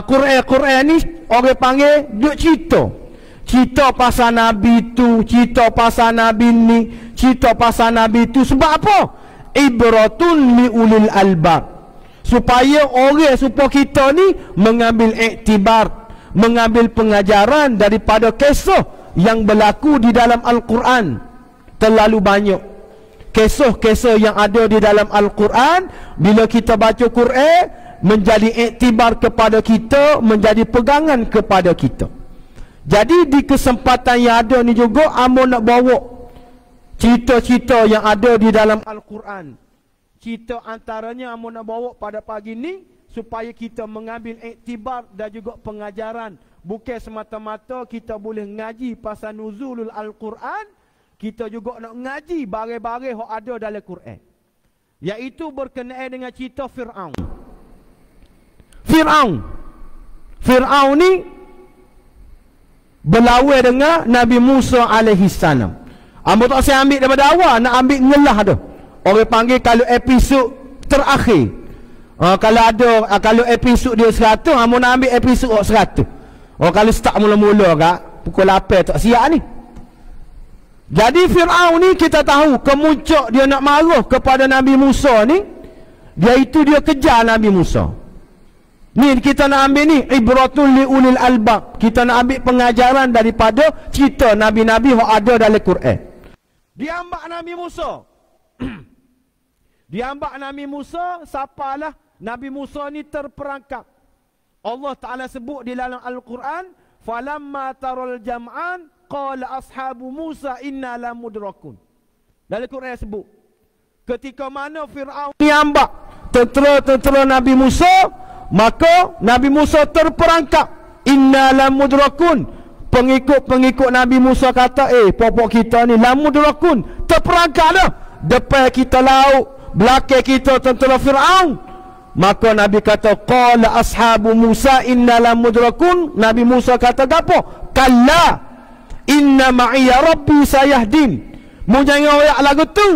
Quran ni orang panggil duk cerita pasal nabi tu, cerita pasal nabi ni, cerita pasal nabi tu. Sebab apa? Ibratun li ulil albab. Supaya kita ni mengambil iktibar, mengambil pengajaran daripada kisah yang berlaku di dalam Al-Quran. Terlalu banyak kisah-kisah yang ada di dalam Al-Quran. Bila kita baca Quran, menjadi iktibar kepada kita, menjadi pegangan kepada kita. Jadi di kesempatan yang ada ni juga, amo nak bawa cerita-cerita yang ada di dalam Al-Quran. Cerita antaranya amo nak bawa pada pagi ni, supaya kita mengambil iktibar dan juga pengajaran. Bukan semata-mata kita boleh ngaji pasal nuzulul Al-Quran, kita juga nak ngaji barang-barang yang ada dalam Quran. Iaitu berkenaan dengan cerita Fir'aun. Fir'aun ni berlawan dengan Nabi Musa alaihi salam. Amba tak saya ambil daripada awal, nak ambil ngelah tu. Orang panggil kalau episod terakhir. Kalau episod dia 100, amba nak ambil episod 100. Kalau start mula-mula kak pukul 8 tak siap ni. Jadi Fir'aun ni kita tahu kemuncak dia nak marah kepada Nabi Musa ni, dia itu dia kejar Nabi Musa. Ni kita nak ambil ni ibratul li ulil albab. Kita nak ambil pengajaran daripada cerita nabi-nabi yang ada dalam Quran. Dia ambak Nabi Musa. Dia ambak Nabi Musa, siapalah Nabi Musa ni terperangkap. Allah Ta'ala sebut di dalam Al-Quran, falamma taral jam'an qala ashabu Musa inna la mudrakun. Dalam Quran sebut, ketika mana Fir'aun ni ambak tentera-tentera Nabi Musa, maka Nabi Musa terperangkap. Inna la mudrakun. Pengikut-pengikut Nabi Musa kata, popok kita ni la mudrakun, terperangkap dah. Depan kita laut, belakang kita tentera Fir'aun. Maka Nabi kata, qala ashabu Musa inna la mudrakun. Nabi Musa kata apa? Kalla inna ma'iya rabbi sayahdin. Mu jangan royak lagu tu.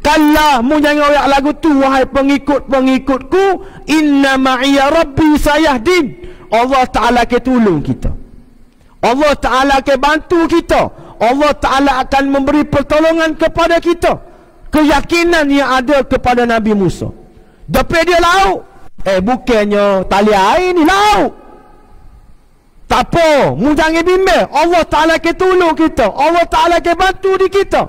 Kalla, mu jangan royak lagu tu, wahai pengikut-pengikutku. Inna ma'iya rabbi sayahdin. Allah Ta'ala ke tolong kita. Allah Ta'ala ke bantu kita. Allah Ta'ala akan memberi pertolongan kepada kita. Keyakinan yang ada kepada Nabi Musa. Depan dia laut. Bukannya tali air ni laut. Tak apa, mu jangan bimbang. Allah Ta'ala ke tolong kita. Allah Ta'ala ke bantu di kita.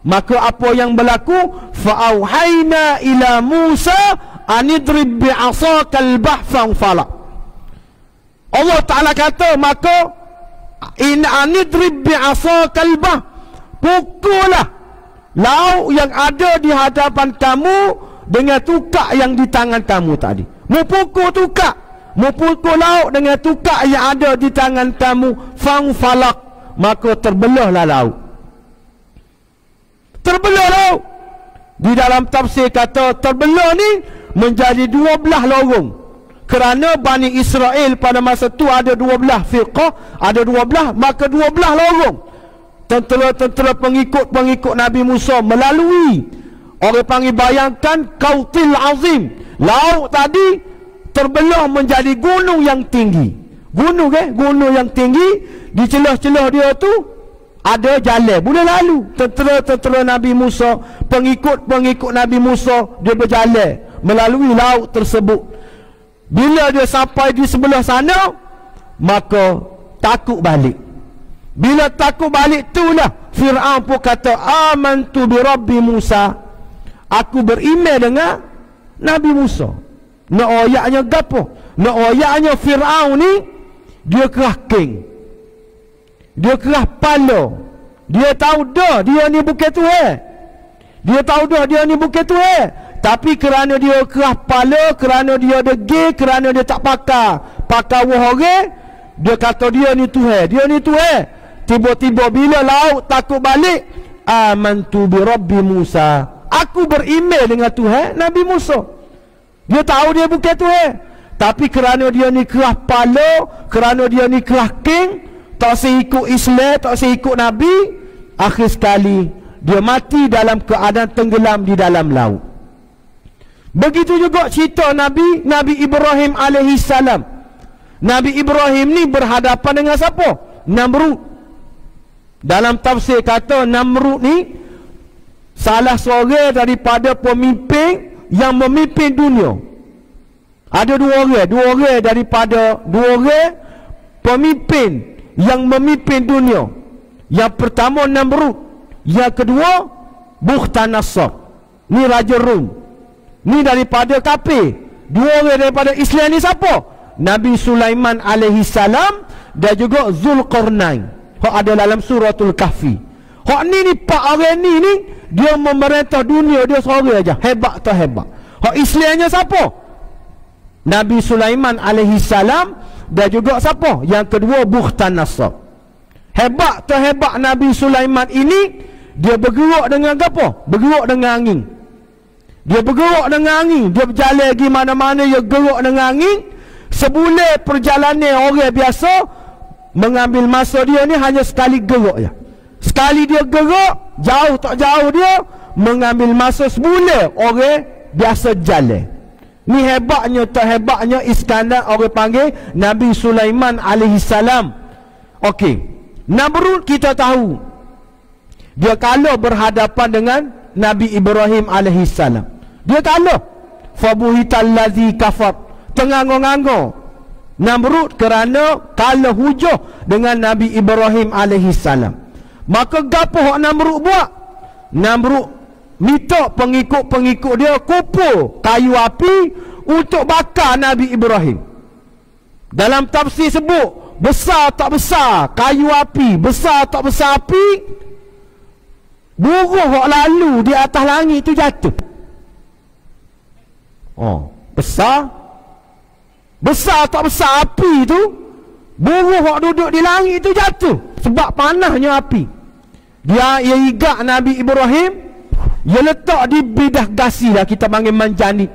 Maka apa yang berlaku? Fa'auhayna ila Musa anidrib bi'asakal bahfan falak. Allah Ta'ala kata, maka in anidrib bi'asakal bah, pukullah laut yang ada di hadapan kamu dengan tukak yang di tangan kamu tadi. Mu pukul tukak, mu pukul laut dengan tukak yang ada di tangan kamu. Fang falak, maka terbelahlah laut. Terbelah laut. Di dalam tafsir kata terbelah ni menjadi 12 lorong. Kerana Bani Israel pada masa tu ada 12 firqah, ada 12, maka 12 lorong. Tentera-tentera pengikut Nabi Musa melalui, orang panggil bayangkan kautil azim. Laut tadi terbelah menjadi gunung yang tinggi. Gunung gunung yang tinggi. Di celah-celah dia tu ada jalan, boleh lalu. Tentera-tentera Nabi Musa, pengikut-pengikut Nabi Musa, dia berjalan melalui laut tersebut. Bila dia sampai di sebelah sana, maka takut balik. Bila takut balik itulah Fir'aun pun kata, amantu bi Rabbi Musa. Aku beriman dengan Nabi Musa. Nak oyaknya gapo? Nak oyaknya Fir'aun ni dia kerah king. Dia kerah pala. Dia tahu dah dia ni bukan Tuhan. Dia tahu dah dia ni bukan Tuhan. Tapi kerana dia kerah pala, kerana dia degil, kerana dia tak pakai orang, dia kata dia ni Tuhan. Dia ni Tuhan. Tiba-tiba bila laut takut balik, amantu bi Rabbi Musa. Aku beriman dengan Tuhan Nabi Musa. Dia tahu dia bukan Tuhan. Tapi kerana dia ni kerah pala, kerana dia ni kerah king, tak seikut Islam, tak seikut Nabi, akhir sekali dia mati dalam keadaan tenggelam di dalam laut. Begitu juga cerita Nabi Ibrahim alaihi salam. Nabi Ibrahim ni berhadapan dengan siapa? Namrud. Dalam tafsir kata Namrud ni salah seorang daripada pemimpin yang memimpin dunia. Ada dua orang daripada dua orang pemimpin yang memimpin dunia. Yang pertama Namrud, yang kedua Bukhtanasar. Ni raja Rom. Ni daripada kafir. Dua orang daripada Islam ni siapa? Nabi Sulaiman alaihi salam dan juga Zulkarnain. Hak ada dalam suratul Kahfi. Hak ni pak orang ni dia memerintah dunia dia seorang aja. Hebat tak hebat. Hak Islamnya siapa? Nabi Sulaiman alaihi salam dan juga siapa? Yang kedua Bukhtanasar. Hebat tak hebat Nabi Sulaiman ini, dia bergerak dengan apa? Bergerak dengan angin. Dia bergerak dengan angin. Dia berjalan pergi mana-mana, dia gerak dengan angin. Sebulan perjalanan orang biasa mengambil masa dia ni hanya sekali gerak je. Sekali dia gerak, jauh tak jauh dia mengambil masa sebulan orang biasa jalan. Ni hebatnya tak hebatnya Iskandar, orang panggil Nabi Sulaiman alaihi salam. Okey. Namrud kita tahu Dia kalah berhadapan dengan Nabi Ibrahim alaihissalam. Dia kalah. Fabuhital ladzi kafar. Tengango-ngango Namrud kerana kalah hujah dengan Nabi Ibrahim alaihissalam. Maka gapo hak Namrud buat? Namrud minta pengikut-pengikut dia kumpul kayu api untuk bakar Nabi Ibrahim. Dalam tafsir sebut, besar tak besar kayu api, besar tak besar api, buruh hak lalu di atas langit tu jatuh. Oh, besar tak besar api tu, buruh hak duduk di langit tu jatuh sebab panasnya api. Ia igak Nabi Ibrahim, ia letak di bidah gasi lah, kita panggil manjani.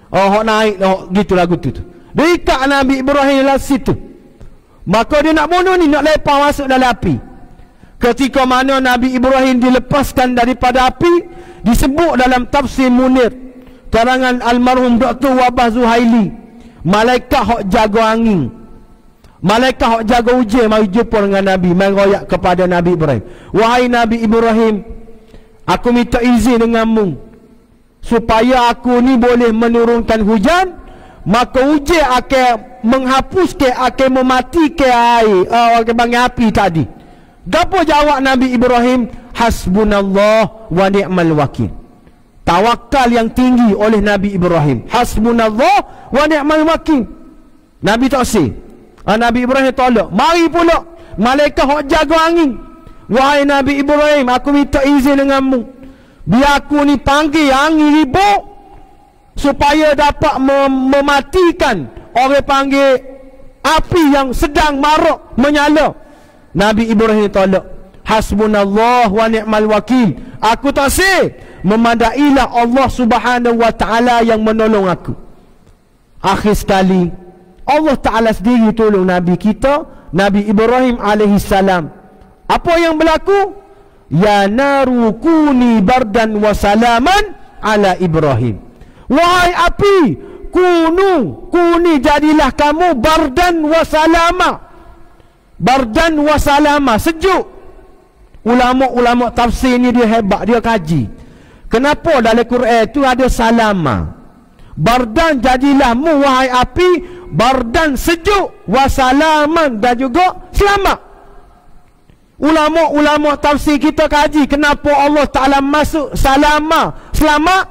Oh, hak naik lah, gitu lagu tu. Dia ikat Nabi Ibrahim lah situ. Maka dia nak bunuh ni, nak lepas masuk dalam api. Ketika mana Nabi Ibrahim dilepaskan daripada api, disebut dalam tafsir Munir karangan almarhum Dr. Wabah Zuhaili, malaikat hok jaga angin, malaikat hok jaga hujan mari jumpa dengan Nabi, mari royak kepada Nabi Ibrahim. Wahai Nabi Ibrahim, aku minta izin denganmu supaya aku ni boleh menurunkan hujan, maka hujan akan menghapuskan, akan mematikan air, akan panggil api tadi. Gapo jawab Nabi Ibrahim? Hasbunallah wa ni'mal wakil. Tawakal yang tinggi oleh Nabi Ibrahim. Hasbunallah wa ni'mal wakil. Nabi tak say. Nabi Ibrahim tolak. Mari pula malaikat hok jaga angin. Wahai Nabi Ibrahim, aku minta izin denganmu, biar aku ni panggil angin ribut supaya dapat mematikan orang panggil api yang sedang marak menyala. Nabi Ibrahim tolak. Hasbunallah wa ni'mal wakil. Aku tak say, memandailah Allah Subhanahu wa taala yang menolong aku. Akhir sekali Allah Taala sendiri tolong Nabi kita, Nabi Ibrahim alaihissalam. Apa yang berlaku? Ya naru kuni bardan wa salaman ala Ibrahim. Wahai api, kuni jadilah kamu bardan wa salama. Bardan wa salama, sejuk. Ulama-ulama tafsir ni dia hebat, dia kaji. Kenapa dalam Quran tu ada salama? Bardan jadilah mu wahai api, bardan sejuk, wasalaman dan juga selamat. Ulama-ulama tafsir kita kaji kenapa Allah Ta'ala masuk salama, selamat.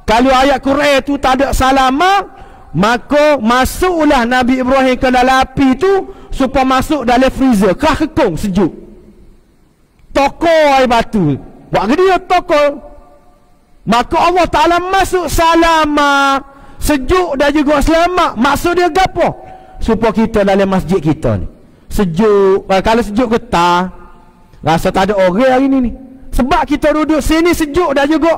Kalau ayat Quran tu tak ada salama, maka masuklah Nabi Ibrahim ke dalam api tu supaya masuk dalam freezer, kerah kekong sejuk. Tokor air batu, buat ke dia tokor. Maka Allah Ta'ala masuk salama, sejuk dan juga selamat. Maksud dia apa? Supaya kita dalam masjid kita ni sejuk. Kalau sejuk getah, rasa tak ada orang hari ni. Sebab kita duduk sini sejuk dan juga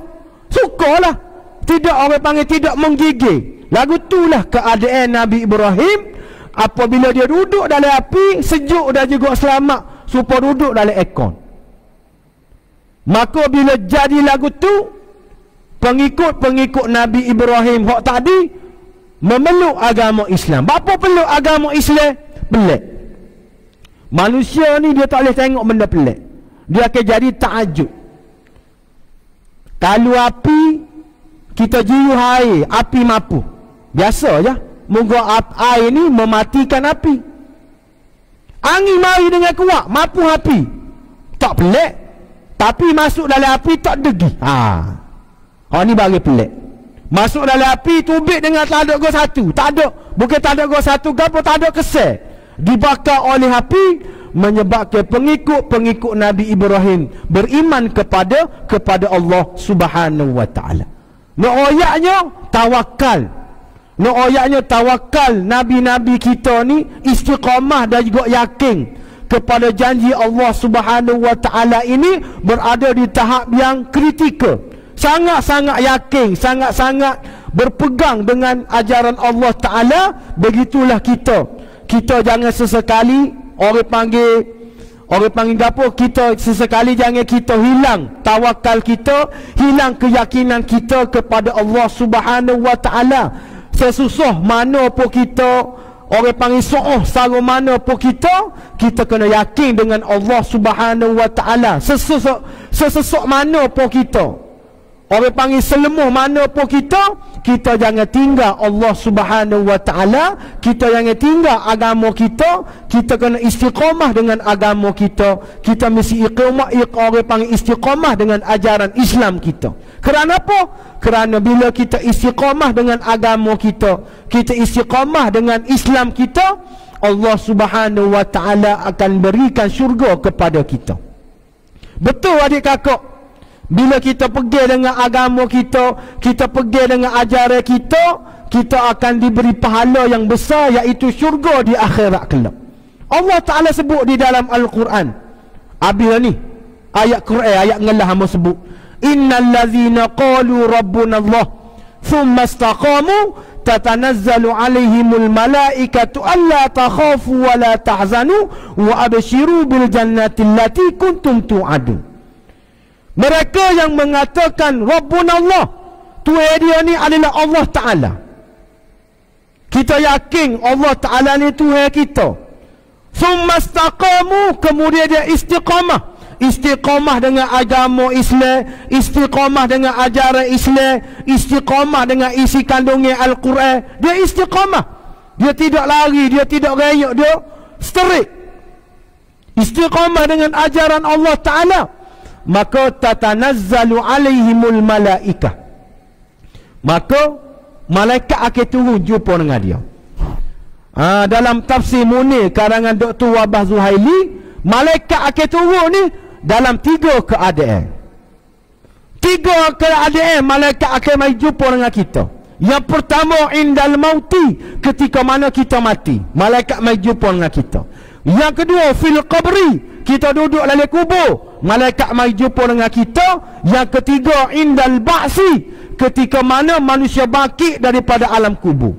sukalah. Tidak, orang panggil tidak menggigil. Lagu itulah keadaan Nabi Ibrahim apabila dia duduk dalam api, sejuk dan juga selamat, supaya duduk dalam aircon. Maka bila jadi lagu tu, pengikut-pengikut Nabi Ibrahim hak tadi memeluk agama Islam. Apa peluk agama Islam? Pelik. Manusia ni dia tak boleh tengok benda pelik, dia akan jadi takjub. Kalau api, kita jiu air, api mampu. Biasa je. Moga air ni mematikan api. Angin mari dengan kuat, mampu api. Tak pelik. Tapi masuk dalam api tak degi. Ni bagi pelik. Masuk dalam api tubik dengan tak ada go satu. Tak ada. Bukan tak ada go satu, gapo tak ada kesel. Dibakar oleh api, menyebabkan pengikut-pengikut Nabi Ibrahim beriman kepada Allah Subhanahu wa taala. Nak ayatnya tawakal. Nak ayatnya tawakal. Nabi-nabi kita ni istiqamah dan juga yakin kepada janji Allah Subhanahu wa taala ini berada di tahap yang kritikal. Sangat-sangat yakin, sangat-sangat berpegang dengan ajaran Allah Ta'ala. Begitulah kita. Kita jangan sesekali orang panggil apa, kita sesekali jangan kita hilang tawakal kita, hilang keyakinan kita kepada Allah Subhanahu wa taala. Sesusah mana pun kita orang panggil so'oh sara mana pun kita kena yakin dengan Allah Subhanahu wa ta'ala. Sesosok mana pun kita, orang panggil selemuh mana pun kita jangan tinggal Allah Subhanahu wa ta'ala. Kita jangan tinggal agama kita kena istiqamah dengan agama kita mesti orang panggil istiqamah dengan ajaran Islam kita. Kerana apa? Kerana bila kita istiqamah dengan agama kita istiqamah dengan Islam kita, Allah Subhanahu wa ta'ala akan berikan syurga kepada kita. Betul adik kakak, bila kita pergi dengan agama kita pergi dengan ajaran kita akan diberi pahala yang besar, iaitu syurga di akhirat kelak. Allah Ta'ala sebut di dalam Al-Quran. Habis ni ayat Quran, ayat ngelah hamba sebut, innal ladzina qalu rabbuna Allah thumma istaqamu tatanazzalu alaihimul malaikatu alla takhafu wa la tahzanu wa abshiru bil jannati allati kuntum tu'adun. Mereka yang mengatakan Rabbuna Allah, Tuhan dia ni adalah Allah Ta'ala. Kita yakin Allah Ta'ala ni Tuhan kita. Thumma istaqamu, kemudian dia istiqamah dengan agama Islam, istiqamah dengan ajaran Islam, istiqamah dengan isi kandungnya Al-Quran. Dia istiqamah, dia tidak lari, dia tidak rayuk, dia straight istiqamah dengan ajaran Allah Ta'ala. Maka tatanazzalu alaihimul malaikah, maka malaikat akan turun jumpa dengan dia. Dalam tafsir Munir karangan Dr. Wabah Zuhaili, malaikat akan turun ni dalam 3 keadaan. 3 keadaan malaikat akan mai jumpa dengan kita. Yang pertama, indal mauti, ketika mana kita mati, malaikat mai jumpa dengan kita. Yang kedua, fil qabri, kita duduk dalam kubur, malaikat mai jumpa dengan kita. Yang ketiga, indal ba'si, ketika mana manusia bangkit daripada alam kubur,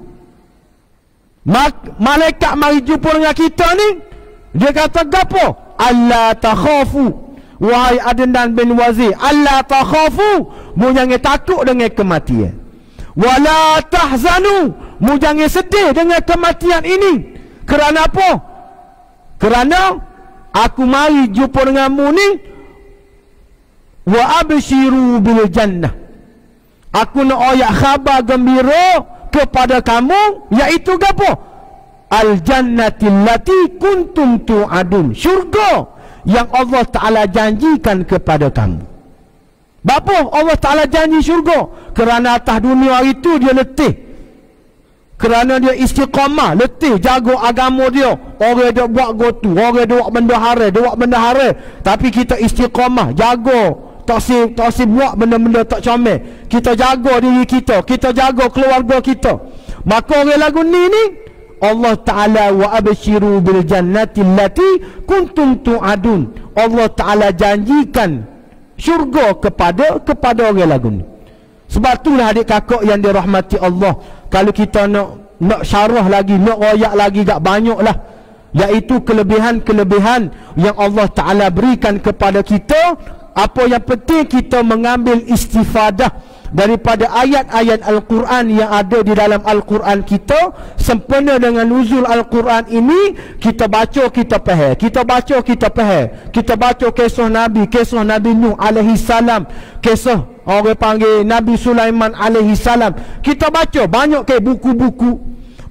malaikat mai jumpa dengan kita ni. Dia kata gapo? Allah takhafu, wahai Adnan bin Wazir, Allah takhafu, mu jangan takut dengan kematian. Wala tahzanu, mu jangan sedih dengan kematian ini. Kerana apa? Kerana aku mari jumpa denganmu ni. Wa abshiru bil jannah, aku nak ayat khabar gembira kepada kamu, iaitu gapo? Al jannati allati kuntum tu'adun, syurga yang Allah Ta'ala janjikan kepada kamu. Bapa Allah Ta'ala janji syurga? Kerana atas dunia itu dia letih, kerana dia istiqamah, letih jaga agama dia. Orang dia buat gotu, orang dia buat benda haram, tapi kita istiqamah jaga, tak si buat benda-benda tak comel. Kita jaga diri kita jaga keluarga kita. Maka orang lagu ni Allah Ta'ala wa abshiru bil jannati allati kuntum tu'adun, Allah Ta'ala janjikan syurga kepada orang lagu ni. Sebab itulah adik kakak yang dirahmati Allah, kalau kita nak syarah lagi, nak royak lagi gak banyak lah, iaitu kelebihan-kelebihan yang Allah Ta'ala berikan kepada kita. Apa yang penting kita mengambil istifadah daripada ayat-ayat Al-Quran yang ada di dalam Al-Quran kita. Sempena dengan nuzul Al-Quran ini, kita baca, kita faham, kita baca, kita faham. Kita baca kisah Nabi Nuh alaihi salam, kisah orang panggil Nabi Sulaiman alaihi salam. Kita baca banyak ke buku-buku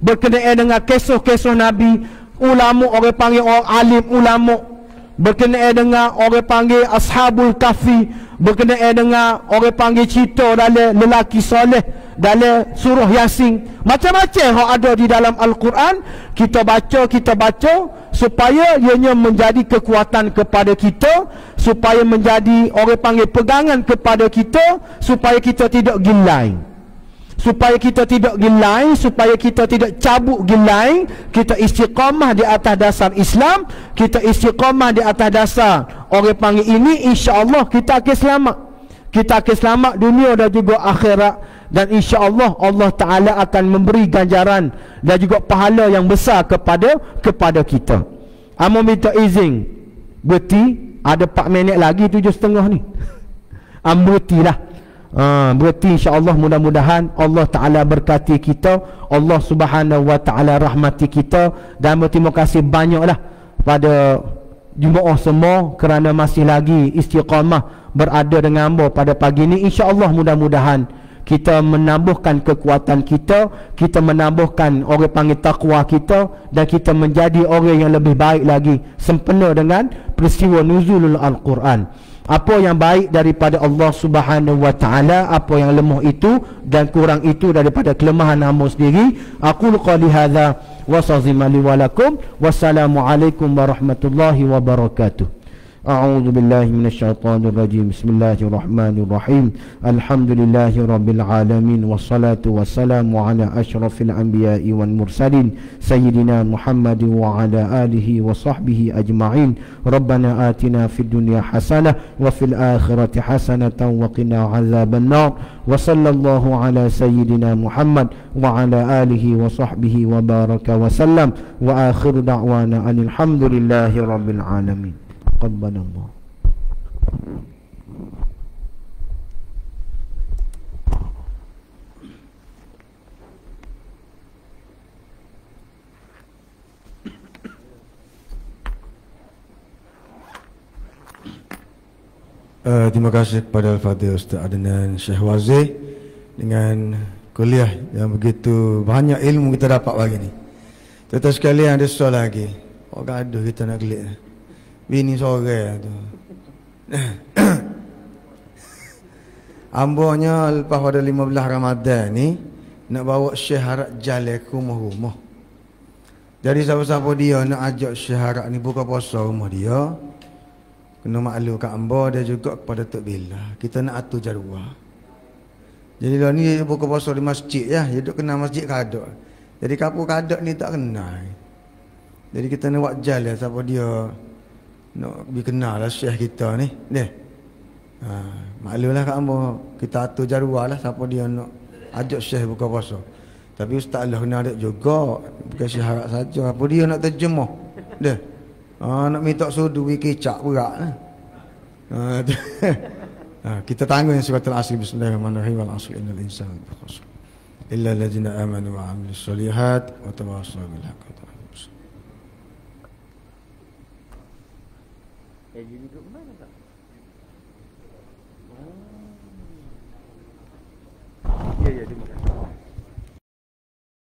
berkenaan dengan kisah-kisah Nabi. Ulama orang panggil orang alim ulama berkenaan dengan orang panggil Ashabul Kahfi, berkenaan dengan orang panggil cerita dalam lelaki soleh dalam surah Yasin. Macam-macam yang ada di dalam Al-Quran. Kita baca supaya ianya menjadi kekuatan kepada kita, supaya menjadi orang panggil pegangan kepada kita, supaya kita tidak gilai, supaya kita tidak cabut gilai. Kita istiqamah di atas dasar Islam, kita istiqamah di atas dasar orang panggil ini, insya-Allah kita akan selamat. Kita akan selamat dunia dan juga akhirat, dan insya-Allah Allah Ta'ala akan memberi ganjaran dan juga pahala yang besar kepada kita. Amo minta izin berhenti, ada 4 minit lagi 7.30 ni. Berhenti lah. Berarti insya-Allah mudah-mudahan Allah Taala berkati kita, Allah Subhanahu wa taala rahmati kita, dan berterima kasih banyaklah pada jemaah semua kerana masih lagi istiqamah berada dengan hamba pada pagi ini. Insya-Allah mudah-mudahan kita menambahkan kekuatan kita, kita menambahkan orang panggil takwa kita, dan kita menjadi orang yang lebih baik lagi sempena dengan peristiwa nuzulul Al-Quran. Apa yang baik daripada Allah Subhanahu wa taala, apa yang lemah itu dan kurang itu daripada kelemahan hamba sendiri. Aku qali hadza wa sazimali wa lakum. Wassalamualaikum warahmatullahi wabarakatuh. A'udzu billahi minasyaitonir rajim. Bismillahirrahmanirrahim. Alhamdulillahi rabbil alamin, wassalatu wassalamu ala asyrafil anbiya'i wal mursalin sayyidina Muhammadin wa ala alihi wa sahbihi ajma'in. Rabbana atina fid dunya hasanah wa fil akhirati hasanatan wa qina adzaban nar. Wa sallallahu ala sayyidina Muhammad wa ala alihi wa sahbihi wa baraka wa sallam. Wa akhiru da'wana alhamdulillahi rabbil alamin. Qabbanallah. Terima kasih kepada Al-Fadhil Ustaz Adnan Syekh Wazir dengan kuliah yang begitu banyak ilmu kita dapat pagi ni. Tuan-tuan sekalian, ada soal lagi. Oh gaduh kita nak klik. Bini sore tu. Ambonya lepas pada 15 Ramadan ni nak bawa Syekh Harap jalan ke rumah-rumah. Jadi siapa-siapa dia nak ajak Syekh Harap ni buka puasa rumah dia, kena maklum kat ambo dia juga kepada Tok Bila. Kita nak atur jadual. Jadi dia ni buka puasa di masjid ya, dia duk kenal masjid Kadak. Jadi kapur Kadak ni tak kenal. Jadi kita nak buat jalan siapa dia nak lebih kenal lah Syekh kita ni. Deh. Maklumlah kat ambo kita atur jadual lah siapa dia nak ajak Syekh buka puasa. Tapi ustaz lah kena ada juga, bukan Syekh Harap saja. Apa dia nak terjemah? Deh. Nak minta sudu kicap berat lah. Kita tanggung surat Al-Asr. Bismillahirrahmanirrahim. Wal 'asri innal insana lafi khusr illa allazina amanu wa 'amilus solihat wa tawassaw bil haqqi wa tawassaw bis sabr.